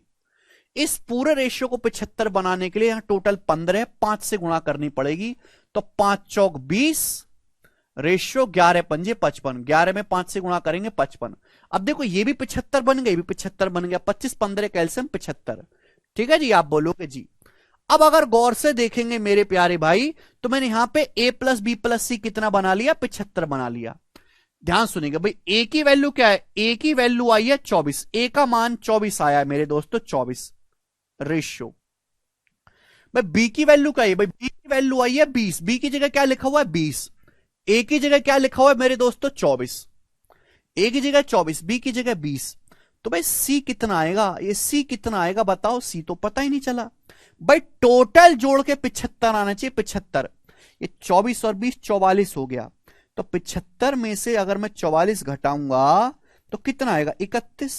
इस पूरे रेशियो को 75 बनाने के लिए यहां टोटल 15 है, 5 से गुणा करनी पड़ेगी, तो 5 चौक 20, रेशियो 11 पंजे 55, 11 में 5 से गुणा करेंगे 55। अब देखो ये भी 75 बन गया, ये भी 75 बन गया, 25 15 कैल्शियम 75। ठीक है जी, आप बोलोगे जी। अब अगर गौर से देखेंगे मेरे प्यारे भाई, तो मैंने यहां पे a प्लस बी प्लस सी कितना बना लिया, 75 बना लिया। ध्यान सुनिएगा भाई, a की वैल्यू क्या है, a की वैल्यू आई है 24, a का मान 24 आया है मेरे दोस्तों, 24 रेशियो। भाई b की वैल्यू क्या है, भाई b की वैल्यू आई है 20, b की जगह क्या लिखा हुआ है 20, a की जगह क्या लिखा हुआ है मेरे दोस्तों 24, a की जगह 24, b की जगह 20। तो भाई c कितना आएगा, ये c कितना आएगा बताओ, c तो पता ही नहीं चला। भाई टोटल जोड़ के 75 आना चाहिए, 75। ये 24 और 20 44 हो गया, तो 75 में से अगर मैं 44 घटाऊंगा तो कितना आएगा 31,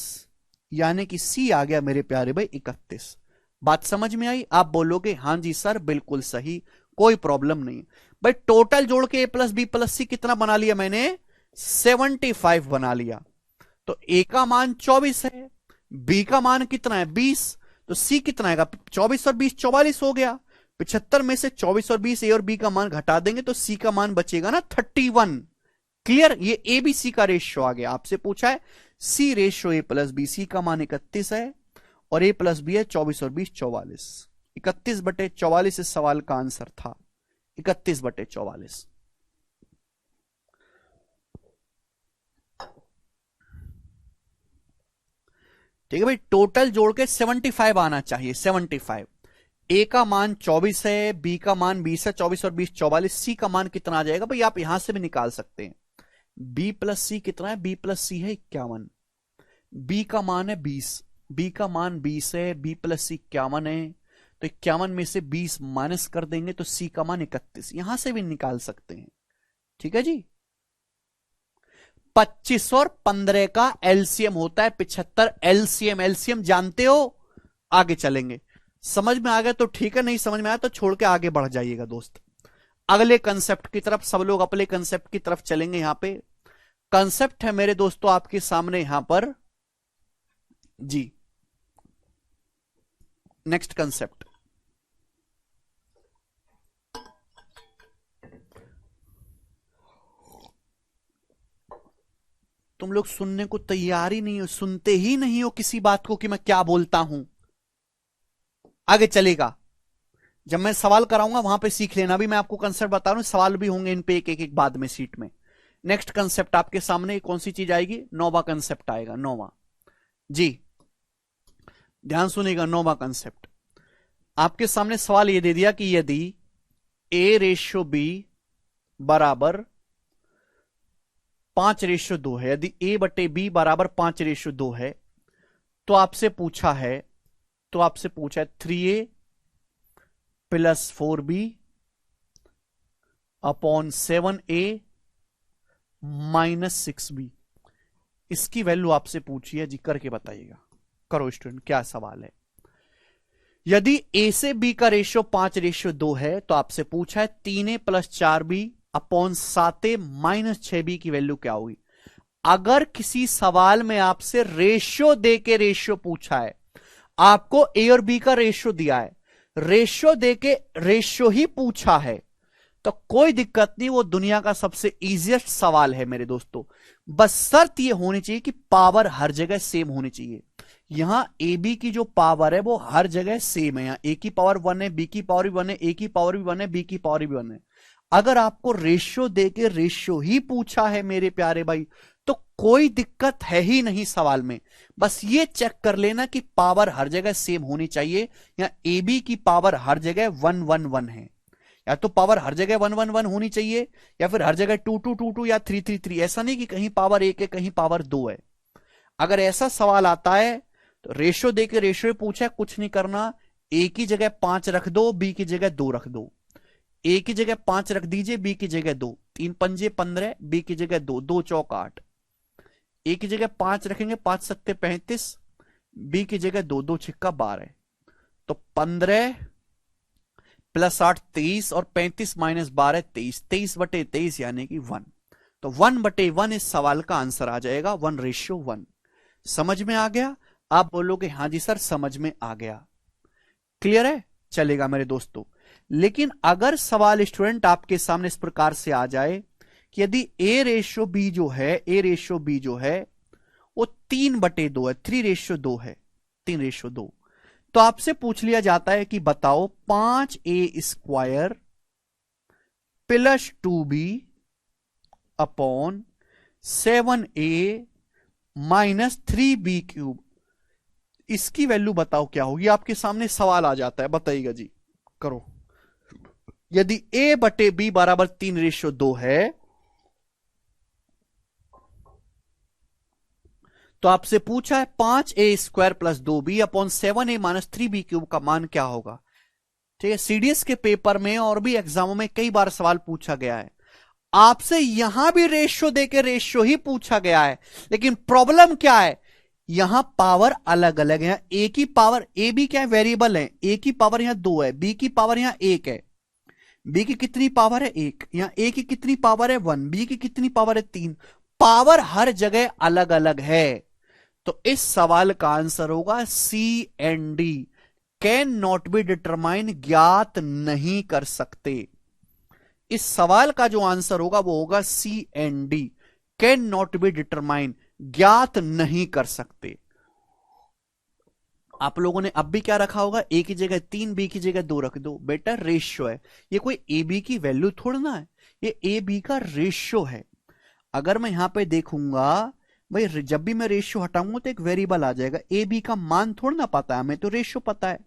यानी कि सी आ गया मेरे प्यारे भाई 31। बात समझ में आई। आप बोलोगे हां जी सर बिल्कुल सही, कोई प्रॉब्लम नहीं। भाई टोटल जोड़ के ए प्लस बी प्लस सी कितना बना लिया मैंने, 75 बना लिया। तो ए का मान 24 है, बी का मान कितना है 20, तो सी कितना आएगा 24 और 20 44 हो गया। 75 में से 24 और 20 ए और बी का मान घटा देंगे तो सी का मान बचेगा ना 31। क्लियर, ये ए बी सी का रेशियो आ गया। आपसे पूछा है सी रेशियो ए प्लस बी, सी का मान 31 है और ए प्लस बी है 24 और 20 44। 31/44 इस सवाल का आंसर था, 31/44। ठीक है भाई, टोटल जोड़ के 75 आना चाहिए, 75। ए का मान 24 है, बी का मान 20 है, 24 और 20 44, सी का मान कितना आ जाएगा भाई, आप यहां से भी निकाल सकते हैं। बी प्लस सी कितना है, बी प्लस सी है 51, बी का मान है 20, बी का मान 20 है, बी प्लस सी 51 है, तो 51 में से 20 माइनस कर देंगे तो सी का मान 31, यहां से भी निकाल सकते हैं। ठीक है जी। 25 और 15 का एलसीएम होता है 75, एलसीएम, एलसीएम जानते हो। आगे चलेंगे, समझ में आ गया तो ठीक है, नहीं समझ में आया तो छोड़ के आगे बढ़ जाइएगा दोस्त। अगले कंसेप्ट की तरफ सब लोग अपने कंसेप्ट की तरफ चलेंगे। यहां पे कंसेप्ट है मेरे दोस्तों आपके सामने यहां पर जी, नेक्स्ट कंसेप्ट। तुम लोग सुनने को तैयार ही नहीं हो, सुनते ही नहीं हो किसी बात को कि मैं क्या बोलता हूं। आगे चलेगा, जब मैं सवाल कराऊंगा वहां पे सीख लेना। भी मैं आपको कंसेप्ट बता रहा हूं, सवाल भी होंगे इन पे एक एक बाद में सीट में। नेक्स्ट कंसेप्ट आपके सामने कौन सी चीज आएगी? नौवां कंसेप्ट आएगा, नौवां जी, ध्यान सुनिएगा। नौवां कंसेप्ट आपके सामने सवाल ये दे दिया कि यदि A/B बराबर 5/2 है, यदि A/B बराबर 5/2 है, तो आपसे पूछा है 3A + 4B upon 7A - 6B। इसकी वैल्यू आपसे पूछी है जी, करके बताइएगा। करो स्टूडेंट, क्या सवाल है? यदि A से B का रेशियो 5/2 है, तो आपसे पूछा है 3A + 4B upon 7A - 6B की वैल्यू क्या होगी। अगर किसी सवाल में आपसे रेशियो दे के रेशियो पूछा है, आपको A और B का रेशियो दिया है, रेशियो दे के रेशियो ही पूछा है, तो कोई दिक्कत नहीं, वो दुनिया का सबसे इजीएस्ट सवाल है मेरे दोस्तों। बस शर्त ये होनी चाहिए कि पावर हर जगह सेम होनी चाहिए। यहां ए बी की जो पावर है वो हर जगह सेम है। यहां ए की पावर 1 है, बी की पावर भी 1 है, ए की पावर भी 1 है, बी की पावर भी 1 है। अगर आपको रेशियो देके रेशियो ही पूछा है मेरे प्यारे भाई, तो कोई दिक्कत है ही नहीं सवाल में। बस ये चेक कर लेना कि पावर हर जगह सेम होनी चाहिए। या ए बी की पावर हर जगह 1 1 1 है, या तो पावर हर जगह 1 1 1 होनी चाहिए, या फिर हर जगह 2 2 2 2 या 3 3 3। ऐसा नहीं कि कहीं पावर 1 है कहीं पावर 2 है। अगर ऐसा सवाल आता है तो रेशियो देके रेशियो पूछा है, कुछ नहीं करना, ए की जगह 5 रख दो, बी की जगह 2 रख दो। ए की जगह 5 रख दीजिए, बी की जगह 2, 3 पंजे 15, बी की जगह 2, 2 चौक 8। ए की जगह 5 रखेंगे, 5 सत्ते 35, बी की जगह 2, 2 छिक्का 12, तो 15 + 8 23 और 35 - 12 23, 23/23 यानी कि 1। तो 1/1 इस सवाल का आंसर आ जाएगा, 1/1। समझ में आ गया? आप बोलोगे हां जी सर समझ में आ गया, क्लियर है, चलेगा मेरे दोस्तों। लेकिन अगर सवाल स्टूडेंट आपके सामने इस प्रकार से आ जाए कि यदि A/B जो है वो 3/2 है, 3/2 है, 3/2, तो आपसे पूछ लिया जाता है कि बताओ 5A² + 2B upon 7A - 3B³ इसकी वैल्यू बताओ क्या होगी। आपके सामने सवाल आ जाता है, बताइएगा जी, करो। यदि A/B बराबर 3/2 है, तो आपसे पूछा है 5A² + 2B upon 7A - 3B³ का मान क्या होगा। ठीक है, सीडीएस के पेपर में और भी एग्जामों में कई बार सवाल पूछा गया है। आपसे यहां भी रेशियो देके रेशियो ही पूछा गया है, लेकिन प्रॉब्लम क्या है, यहां पावर अलग अलग है। ए की पावर, ए बी क्या है, वेरिएबल है, ए की पावर यहां 2 है, बी की पावर यहां 1 है। बी की कितनी पावर है, 1। यहां ए की कितनी पावर है, 1। बी की कितनी पावर है, 3। पावर हर जगह अलग अलग है। तो इस सवाल का आंसर होगा C and D, can not be determine, ज्ञात नहीं कर सकते। इस सवाल का जो आंसर होगा वो होगा C and D, can not be determine, ज्ञात नहीं कर सकते। आप लोगों ने अब भी क्या रखा होगा, ए की जगह 3, बी की जगह 2 रख दो। बेटा रेशियो है, ये कोई ए बी की वैल्यू थोड़ना है, ये ए बी का रेशियो है। अगर मैं यहां पे देखूंगा भाई, जब भी मैं रेशियो हटाऊंगा तो एक वेरिएबल आ जाएगा, ए बी का मान थोड़ा ना पता है हमें, तो रेशियो पता है।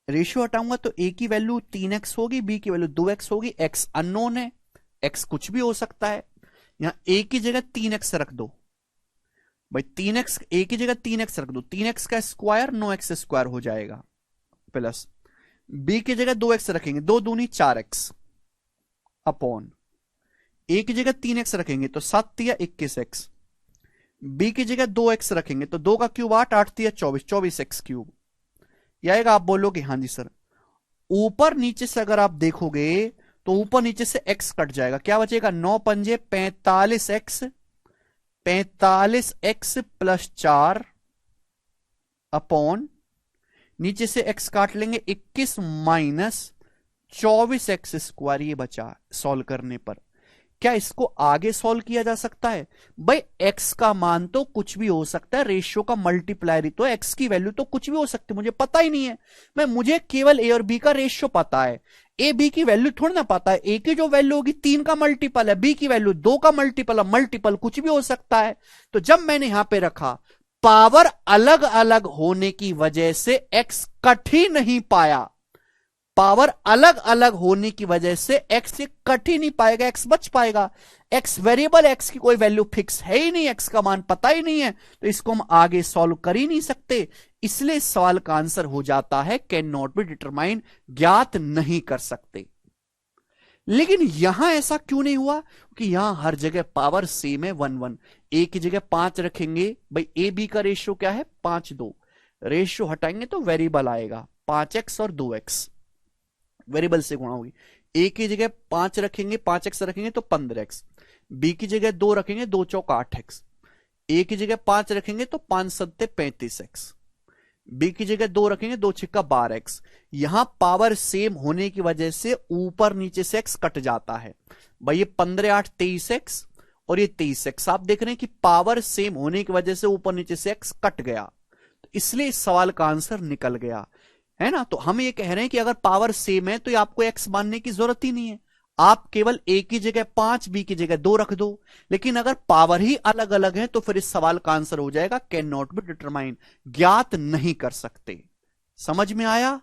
रेशियो हटाऊंगा तो ए की वैल्यू 3x होगी, बी की वैल्यू 2x होगी, x अननोन है, x कुछ भी हो सकता है। यहां ए की जगह 3x रख दो भाई, 3x, ए की जगह 3x रख दो, 3x का स्क्वायर 9x² हो जाएगा, प्लस बी की जगह 2x रखेंगे, 2 दूनी 4x अपॉन, ए की जगह 3x रखेंगे तो 7 तिया 21x, बी की जगह 2x रखेंगे तो 2 का क्यूब 8, 8 तिया 24, 24x³ ये आएगा। आप बोलोगे हाँ जी सर। ऊपर नीचे से अगर आप देखोगे तो ऊपर नीचे से x कट जाएगा, क्या बचेगा, 9 पंजे 45x, 45x + 4 अपॉन, नीचे से x काट लेंगे 21 - 24x², ये बचा सॉल्व करने पर। क्या इसको आगे सॉल्व किया जा सकता है? भाई x का मान तो कुछ भी हो सकता है, रेशियो का मल्टीप्लायर ही तो x की वैल्यू तो कुछ भी हो सकती है, मुझे पता ही नहीं है। मुझे केवल a और b का रेशियो पता है, a b की वैल्यू थोड़ी ना पता है। a की जो वैल्यू होगी 3 का मल्टीपल है, b की वैल्यू 2 का मल्टीपल है, मल्टीपल कुछ भी हो सकता है। तो जब मैंने यहां पे रखा पावर अलग अलग होने की वजह से x कट ही नहीं पाया, पावर अलग अलग होने की वजह से x से कट ही नहीं पाएगा, x बच पाएगा। x वेरिएबल, x की कोई वैल्यू फिक्स है ही नहीं, x का मान पता ही नहीं है, तो इसको हम आगे सॉल्व कर ही नहीं सकते। इसलिए सवाल का आंसर हो जाता है कैन नॉट बी डिटरमाइन, ज्ञात नहीं कर सकते। लेकिन यहां ऐसा क्यों नहीं हुआ? कि यहां हर जगह पावर सेम है, 1 1। ए की जगह 5 रखेंगे, भाई ए बी का रेशियो क्या है 5 2, रेशियो हटाएंगे तो वेरिएबल आएगा 5x और 2x, वेरिएबल से गुणा होगी। ए की जगह 5 रखेंगे, 5x रखेंगे तो 15x, बी की जगह 2 रखेंगे, 2 चौक 8x, ए की जगह 5 रखेंगे तो 5 सत्ते 35x, बी की जगह 2 रखेंगे, 2 छिक्का 12x। यहां पावर सेम होने की वजह से ऊपर नीचे से x कट जाता है, भाई ये 15 8 23x और ये 23x। आप देख रहे हैं कि पावर सेम होने की वजह से ऊपर नीचे से x कट गया, तो इसलिए इस सवाल का आंसर निकल गया, है ना। तो हम ये कह रहे हैं कि अगर पावर सेम है तो ये आपको x मानने की जरूरत ही नहीं है, आप केवल a की जगह 5 b की जगह 2 रख दो। लेकिन अगर पावर ही अलग अलग है तो फिर इस सवाल का आंसर हो जाएगा कैन नॉट बी डिटरमाइन, ज्ञात नहीं कर सकते। समझ में आया?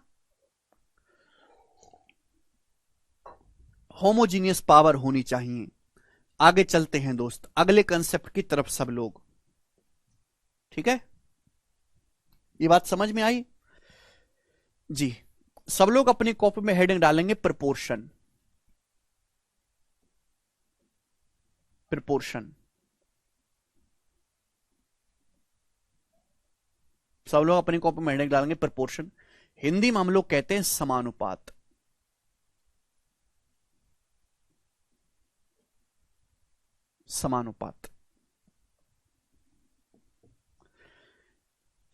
होमोजीनियस पावर होनी चाहिए। आगे चलते हैं दोस्त अगले कंसेप्ट की तरफ सब लोग, ठीक है, ये बात समझ में आई जी। सब लोग अपनी कॉपी में हेडिंग डालेंगे प्रपोर्शन, प्रपोर्शन। सब लोग अपनी कॉपी में हेडिंग डालेंगे प्रपोर्शन, हिंदी में हम लोग कहते हैं समानुपात। समानुपात,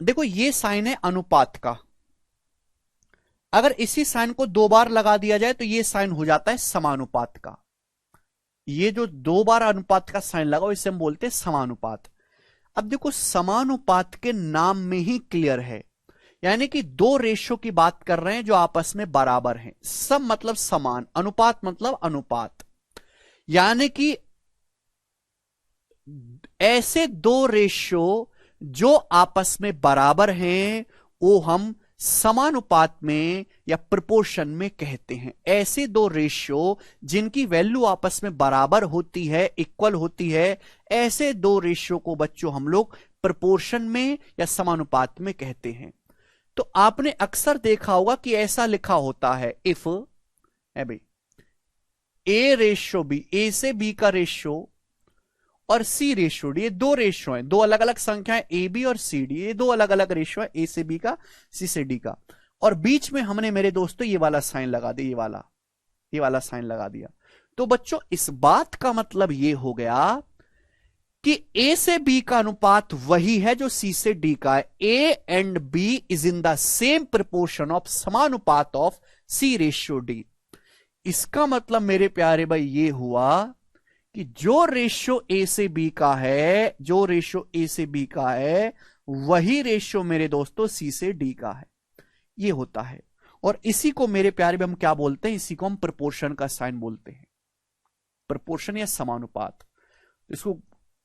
देखो ये साइन है अनुपात का, अगर इसी साइन को 2 बार लगा दिया जाए तो ये साइन हो जाता है समानुपात का। ये जो 2 बार अनुपात का साइन लगा इसे हम बोलते हैं समानुपात। अब देखो समानुपात के नाम में ही क्लियर है, यानी कि 2 रेशियो की बात कर रहे हैं जो आपस में बराबर हैं। सम मतलब समान, अनुपात मतलब अनुपात, यानी कि ऐसे 2 रेशियो जो आपस में बराबर हैं वो हम समानुपात में या प्रोपोर्शन में कहते हैं। ऐसे 2 रेशियो जिनकी वैल्यू आपस में बराबर होती है, इक्वल होती है, ऐसे 2 रेशियो को बच्चों हम लोग प्रोपोर्शन में या समानुपात में कहते हैं। तो आपने अक्सर देखा होगा कि ऐसा लिखा होता है इफ है भाई ए रेशियो बी, ए से बी का रेशियो और सी रेशियो डी, ये 2 रेशियो हैं, 2 अलग अलग संख्याएं ए बी और सी डी, ये 2 अलग अलग रेशियो है, ए से बी का, सी से डी का, और बीच में हमने मेरे दोस्तों ये वाला साइन लगा दिया, ये वाला साइन लगा दिया। तो बच्चों इस बात का मतलब ये हो गया कि ए से बी का अनुपात वही है जो सी से डी का है। A and B is in the same proportion of, समानुपात ऑफ सी रेशियो डी। इसका मतलब मेरे प्यारे भाई ये हुआ कि जो रेशियो ए से बी का है, जो रेशियो ए से बी का है वही रेशियो मेरे दोस्तों सी से डी का है, ये होता है। और इसी को मेरे प्यारे में हम क्या बोलते हैं, इसी को हम प्रोपोर्शन का साइन बोलते हैं, प्रोपोर्शन या समानुपात। इसको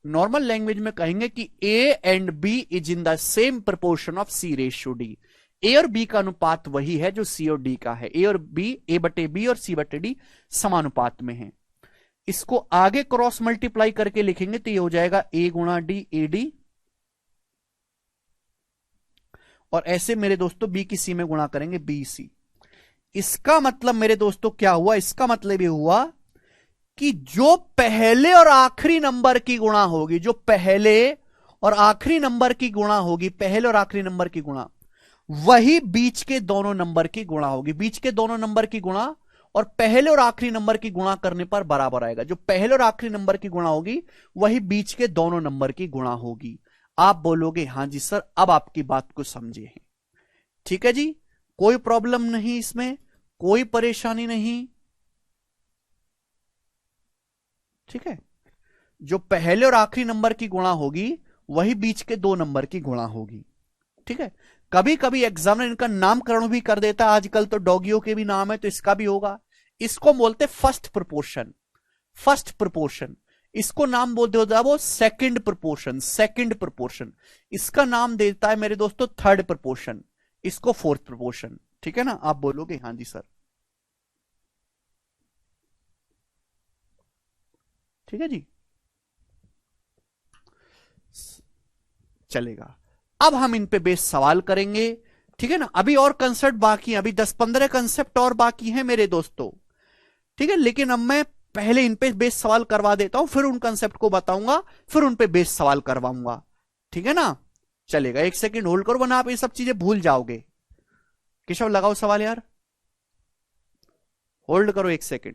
नॉर्मल लैंग्वेज में कहेंगे कि A and B is in the same proportion of C ratio D. A और बी का अनुपात वही है जो सी और डी का है, ए और बी, ए बटे बी और सी बटे डी समानुपात में है। इसको आगे क्रॉस मल्टीप्लाई करके लिखेंगे तो ये हो जाएगा ए गुणा डी ए डी, और ऐसे मेरे दोस्तों बी की सी में गुणा करेंगे बी सी। इसका मतलब मेरे दोस्तों क्या हुआ, इसका मतलब ये हुआ कि जो पहले और आखिरी नंबर की गुणा होगी, जो पहले और आखिरी नंबर की गुणा होगी, पहले और आखिरी नंबर की गुणा, वही बीच के दोनों नंबर की गुणा होगी। बीच के दोनों नंबर की गुणा और पहले और आखिरी नंबर की गुणा करने पर बराबर आएगा। जो पहले और आखिरी नंबर की गुणा होगी वही बीच के दोनों नंबर की गुणा होगी। आप बोलोगे हां जी सर, अब आपकी बात को समझे हैं, ठीक है जी, कोई प्रॉब्लम नहीं, इसमें कोई परेशानी नहीं, ठीक है, जो पहले और आखिरी नंबर की गुणा होगी वही बीच के 2 नंबर की गुणा होगी। ठीक है, कभी कभी एग्जामिनर इनका नामकरण भी कर देता है, आजकल तो डॉगियों के भी नाम है तो इसका भी होगा। इसको बोलते फर्स्ट प्रोपोर्शन, फर्स्ट प्रोपोर्शन। इसको नाम बोलते होता है वो सेकंड प्रोपोर्शन, सेकंड प्रोपोर्शन। इसका नाम देता है मेरे दोस्तों थर्ड प्रोपोर्शन, इसको फोर्थ प्रोपोर्शन। ठीक है ना, आप बोलोगे हाँ जी सर, ठीक है जी, चलेगा। अब हम इन पे बेस सवाल करेंगे। ठीक है ना, अभी और कंसेप्ट बाकी है, अभी 10-15 कंसेप्ट और बाकी हैं मेरे दोस्तों। ठीक है, लेकिन अब मैं पहले इन पे बेस सवाल करवा देता हूं, फिर उन कंसेप्ट को बताऊंगा, फिर उन पे बेस सवाल करवाऊंगा। ठीक है ना, चलेगा। एक सेकंड होल्ड करो वरना आप ये सब चीजें भूल जाओगे। केशव लगाओ सवाल यार, होल्ड करो एक सेकंड।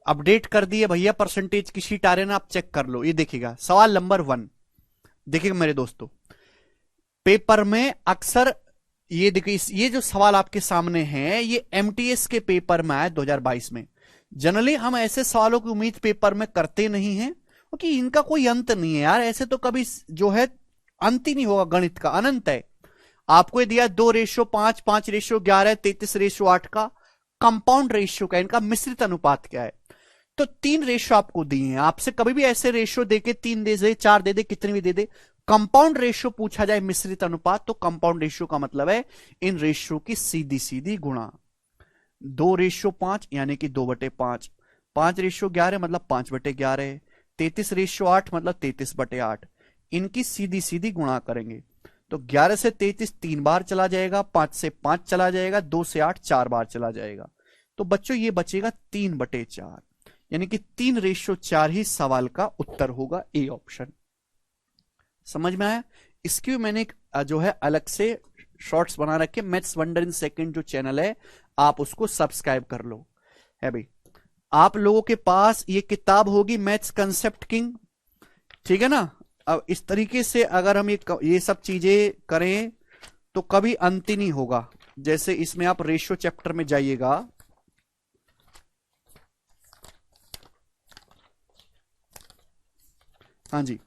अपडेट कर दिए भैया, परसेंटेज की शीट आ रहे ना, आप चेक कर लो। ये देखिएगा सवाल नंबर 1, देखिएगा मेरे दोस्तों, पेपर में अक्सर ये देखिए, ये जो सवाल आपके सामने है ये एमटीएस के पेपर में आया 2022 में। जनरली हम ऐसे सवालों की उम्मीद पेपर में करते नहीं हैं, क्योंकि इनका कोई अंत नहीं है यार, ऐसे तो कभी जो है अंत ही नहीं होगा, गणित का अनंत है। आपको ये दिया 2:5, 5:11, 33:8 का कंपाउंड रेशियो का इनका मिश्रित अनुपात क्या है। तो 3 रेशियो आपको दिए हैं, आपसे कभी भी ऐसे रेशियो देके 3 दे दे, 4 दे दे, कितने भी दे दे, कंपाउंड रेशियो पूछा जाए मिश्रित अनुपात, तो कंपाउंड रेशियो का मतलब है इन रेशियो की सीधी सीधी गुणा। 2:5 यानी कि 2/5, 5:11 मतलब 5/11, 33:8 मतलब 33/8, इनकी सीधी सीधी गुणा करेंगे। तो 11 से 33 3 बार चला जाएगा, 5 से 5 चला जाएगा, 2 से 8 4 बार चला जाएगा। तो बच्चों ये बचेगा 3/4, यानी कि 3:4 ही सवाल का उत्तर होगा, ए ऑप्शन। समझ में आया? इसकी भी मैंने जो है अलग से शॉर्ट्स बना रखे, मैथ्स वंडर इन सेकंड जो चैनल है, आप उसको सब्सक्राइब कर लो। है भाई, आप लोगों के पास ये किताब होगी मैथ्स कंसेप्ट किंग, ठीक है ना। अब इस तरीके से अगर हम ये सब चीजें करें तो कभी अंत ही नहीं होगा। जैसे इसमें आप रेशियो चैप्टर में जाइएगा, हाँ जी,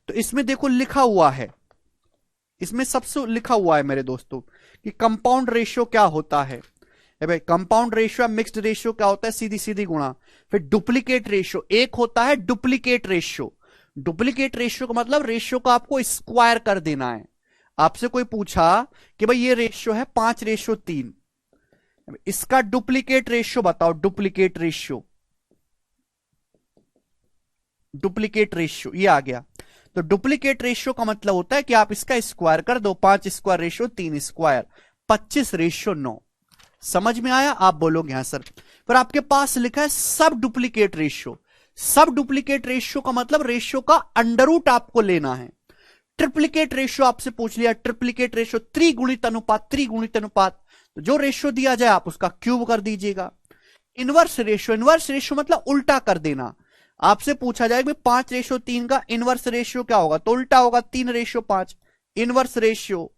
तो इसमें देखो लिखा हुआ है, इसमें सबसे लिखा हुआ है मेरे दोस्तों कि कंपाउंड रेशियो क्या होता है। भाई कंपाउंड रेशियो मिक्स्ड रेशियो क्या होता है, सीधी सीधी गुणा। फिर डुप्लीकेट रेशियो, एक होता है डुप्लीकेट रेशियो। डुप्लीकेट रेशियो का मतलब रेशियो का आपको स्क्वायर कर देना है। आपसे कोई पूछा कि भाई ये रेशियो है 5:3, इसका डुप्लीकेट रेशियो बताओ, डुप्लीकेट रेशियो, डुप्लीकेट रेशियो ये आ गया। तो डुप्लीकेट रेशियो का मतलब होता है कि आप इसका स्क्वायर कर दो, 5 स्क्वायर रेशियो 3 स्क्वायर, 25:9। समझ में आया? आप बोलोगे हाँ सर। फिर आपके पास लिखा है सब डुप्लीकेट रेशियो। सब डुप्लीकेट रेशियो का मतलब रेशियो का अंडर रूट आपको लेना है। ट्रिप्लीकेट रेशियो आपसे पूछ लिया, ट्रिप्लीकेट रेशियो त्रिगुणित अनुपात, त्रिगुणित अनुपात, तो जो रेशियो दिया जाए आप उसका क्यूब कर दीजिएगा। इनवर्स रेशियो, इनवर्स रेशियो मतलब उल्टा कर देना। आपसे पूछा जाए कि 5:3 का इनवर्स रेशियो क्या होगा, तो उल्टा होगा 3:5, इनवर्स रेशियो।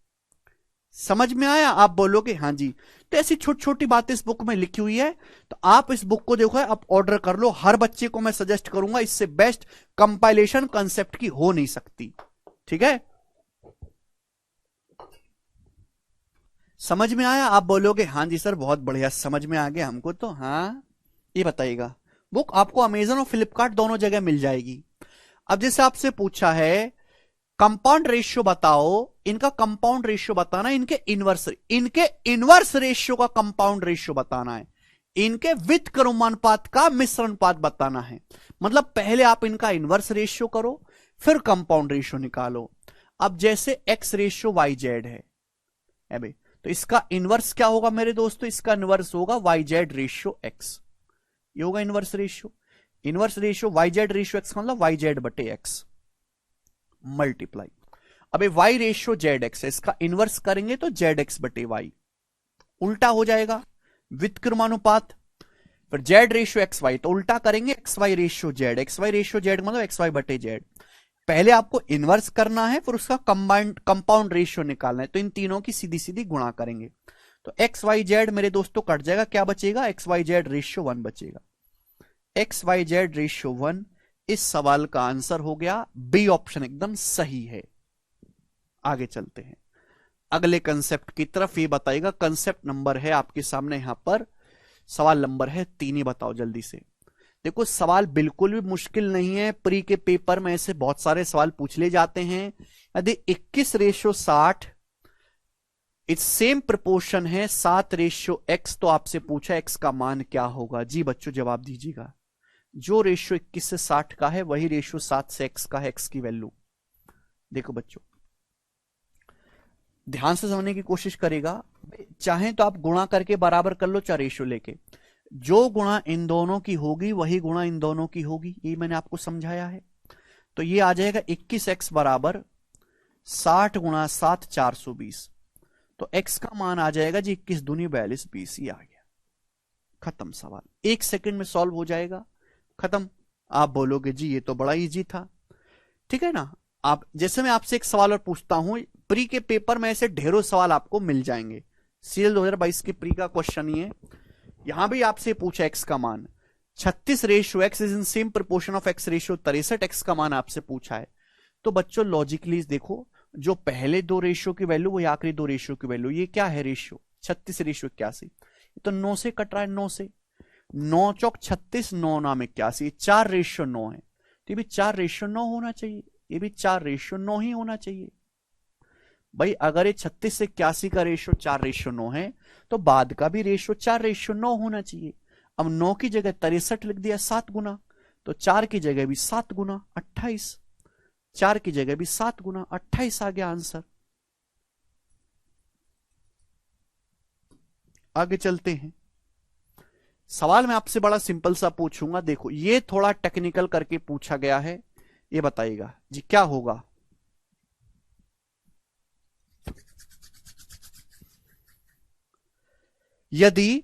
समझ में आया? आप बोलोगे हाँ जी। तो ऐसी छोटी छोटी बातें इस बुक में लिखी हुई है, तो आप इस बुक को देखो, आप ऑर्डर कर लो। हर बच्चे को मैं सजेस्ट करूंगा, इससे बेस्ट कंपाइलेशन कंसेप्ट की हो नहीं सकती। ठीक है, समझ में आया? आप बोलोगे हाँ जी सर, बहुत बढ़िया, समझ में आ गया हमको तो। हाँ, ये बताइएगा, बुक आपको अमेजन और फ्लिपकार्ट दोनों जगह मिल जाएगी। अब जैसे आपसे पूछा है कंपाउंड रेशियो बताओ, इनका कंपाउंड रेशियो बताना है, इनके इनवर्स रेशियो का कंपाउंड रेशियो बताना है, इनके वित्त क्रमानुपात का मिश्रण अनुपात बताना है। मतलब पहले आप इनका इनवर्स रेशियो करो, फिर कंपाउंड रेशियो निकालो। अब जैसे एक्स रेशियो वाई जेड है अबे, तो इसका इनवर्स क्या होगा मेरे दोस्तों, इसका इनवर्स होगा वाई जेड रेशियो एक्स। ये होगा inverse ratio. Inverse ratio Y Z ratio X मतलब वाई जेड बटे एक्स मल्टीप्लाई। अबे वाई रेशियो जेड एक्स है, इसका इनवर्स करेंगे तो जेड एक्स बटे वाई, उल्टा हो जाएगा व्युत्क्रमानुपात। फिर जेड रेशियो एक्स वाई, तो उल्टा करेंगे X Y ratio Z, X Y ratio Z मतलब एक्स वाई बटे जेड। पहले आपको इनवर्स करना है, फिर उसका कंबाइंड कंपाउंड रेशियो निकालना है, तो इन तीनों की सीधी सीधी गुणा करेंगे। तो एक्स वाई जेड मेरे दोस्तों कट जाएगा, क्या बचेगा, एक्स वाई जेड रेशियो 1 बचेगा। एक्स वाई जेड रेशियो 1 इस सवाल का आंसर हो गया बी ऑप्शन, एकदम सही है। आगे चलते हैं अगले कंसेप्ट की तरफ। ये बताइएगा, कंसेप्ट नंबर है आपके सामने यहां पर, सवाल नंबर है 3। ही बताओ जल्दी से। देखो सवाल बिल्कुल भी मुश्किल नहीं है, प्री के पेपर में ऐसे बहुत सारे सवाल पूछ ले जाते हैं। यदि 21:60 इस सेम प्रपोर्शन है 7:x, तो आपसे पूछा x का मान क्या होगा। जी बच्चों जवाब दीजिएगा। जो रेशियो 21 से 60 का है वही रेशियो 7 से x का है, x की वैल्यू। देखो बच्चों ध्यान से समझने की कोशिश करेगा, चाहे तो आप गुणा करके बराबर कर लो, चाहे रेशियो लेके, जो गुणा इन दोनों की होगी वही गुणा इन दोनों की होगी, ये मैंने आपको समझाया है। तो ये आ जाएगा 21x बराबर 60 गुणा 7 420, तो x का मान आ जाएगा जी 21 दूनी 42 20। ये आ गया, खत्म सवाल, 1 सेकंड में सॉल्व हो जाएगा, खत्म। आप बोलोगे जी ये तो बड़ा इजी था, ठीक है ना। आप जैसे मैं आपसे एक सवाल और पूछता हूं, प्री के पेपर में ऐसे ढेरों सवाल आपको मिल जाएंगे। सीएल 2022 के प्री का क्वेश्चन ही है, यहां भी आपसे पूछा एक्स का मान 36 ratio x is in same proportion of x ratio 63, x का मान आपसे पूछा है। तो बच्चों लॉजिकली देखो, जो पहले दो रेशियो की वैल्यू वही आखिरी दो रेशियो की वैल्यू, ये क्या है रेशियो 36 रेशियो 81, तो 9 से कट रहा है, 9 से 9 चौक 36, 9 नाम 81, 4:9 है, तो ये भी 4:9 होना चाहिए, ये भी 4:9 ही होना चाहिए। भाई अगर ये 36 से 81 का रेशियो 4:9 है, तो बाद का भी रेशियो 4:9 होना चाहिए। अब 9 की जगह 63 लिख दिया 7 गुना, तो 4 की जगह भी 7 गुना 28, 4 की जगह भी 7 गुना 28 आ गया आंसर। आगे चलते हैं, सवाल मैं आपसे बड़ा सिंपल सा पूछूंगा, देखो ये थोड़ा टेक्निकल करके पूछा गया है, ये बताइएगा जी क्या होगा। यदि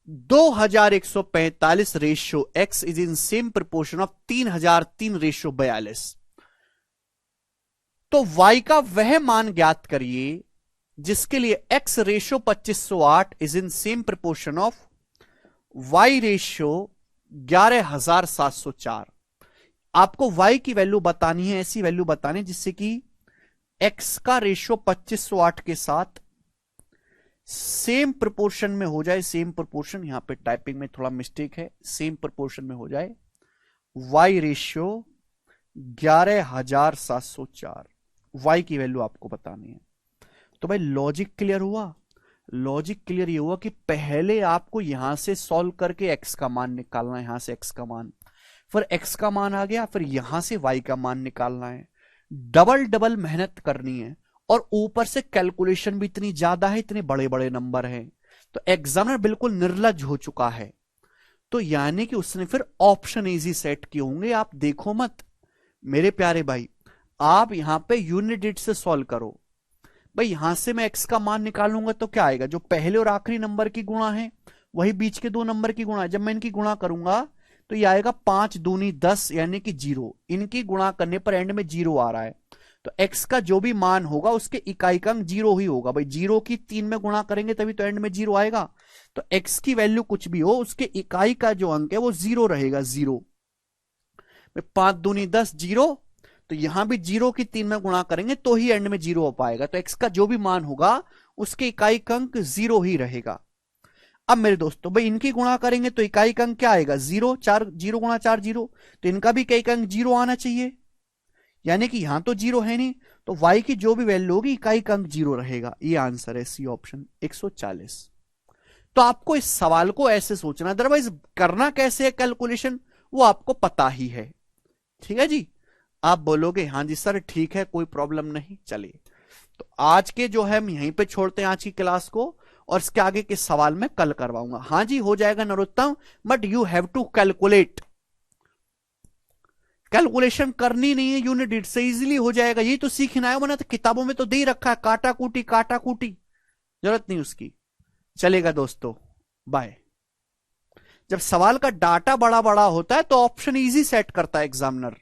2145 ratio x is in same proportion of 3003 ratio 42, तो y का वह मान ज्ञात करिए जिसके लिए x ratio 2508 is in same proportion of y ratio 11704। आपको y की वैल्यू बतानी है, ऐसी वैल्यू बतानी है जिससे कि x का रेशियो 2508 के साथ सेम प्रोपोर्शन में हो जाए। सेम प्रोपोर्शन, यहां पे टाइपिंग में थोड़ा मिस्टेक है, सेम प्रोपोर्शन में हो जाए। y रेशियो 11704, y की वैल्यू आपको बतानी है। तो भाई लॉजिक क्लियर हुआ। लॉजिक क्लियर ये हुआ कि पहले आपको यहां से सॉल्व करके x का मान निकालना है, यहां से x का मान, फिर x का मान आ गया, फिर यहां से y का मान निकालना है। डबल डबल मेहनत करनी है, और ऊपर से कैलकुलेशन भी इतनी ज्यादा है, इतने बड़े बड़े नंबर हैं, तो एग्जामिनर बिल्कुल निर्लज हो चुका है। तो यानी कि उसने फिर ऑप्शन इजी सेट किए होंगे। आप देखो मत मेरे प्यारे भाई, आप यहां पे यूनिट डिजिट से सॉल्व करो। भाई यहां से मैं x का मान निकालूंगा तो क्या आएगा, जो पहले और आखिरी नंबर की गुणा है वही बीच के दो नंबर की गुणा है। जब मैं इनकी गुणा करूंगा तो ये आएगा 5 दूनी 10 यानी कि 0। इनकी गुणा करने पर एंड में 0 आ रहा है, तो x का जो भी मान होगा उसके इकाई का अंक 0 ही होगा। भाई 0 की 3 में गुणा करेंगे तभी तो एंड में 0 आएगा। तो x की वैल्यू कुछ भी हो, उसके इकाई का जो अंक है वो 0 रहेगा, 0। 5 दूनी 10 0, तो यहां भी 0 की 3 में गुणा करेंगे तो ही एंड में 0 हो पाएगा। तो x का जो भी मान होगा उसके इकाई का अंक 0 ही रहेगा। अब मेरे दोस्तों भाई इनकी गुणा करेंगे तो इकाई का अंक क्या आएगा, 0। 4 0 गुणा 4 0, तो इनका भी इकाई का अंक 0 आना चाहिए, यानी कि यहां तो 0 है नहीं, तो y की जो भी वैल्यू होगी इकाई का अंक 0 रहेगा। ये आंसर है सी ऑप्शन 140। तो आपको इस सवाल को ऐसे सोचना, अदरवाइज करना कैसे है कैलकुलेशन वो आपको पता ही है। ठीक है जी, आप बोलोगे हाँ जी सर ठीक है, कोई प्रॉब्लम नहीं। चलिए, तो आज के जो है हम यहीं पे छोड़ते हैं आज की क्लास को, और इसके आगे के सवाल मैं कल करवाऊंगा। हाँ जी हो जाएगा Narottam, but you have to calculate. Calculation करनी नहीं है, यूनिट डिजिट से इजीली हो जाएगा। यही तो सीखना है, वरना तो किताबों में तो दे ही रखा है काटा कूटी काटा कूटी, जरूरत नहीं उसकी। चलेगा दोस्तों, बाय। जब सवाल का डाटा बड़ा बड़ा होता है तो ऑप्शन इजी सेट करता है एग्जामिनर।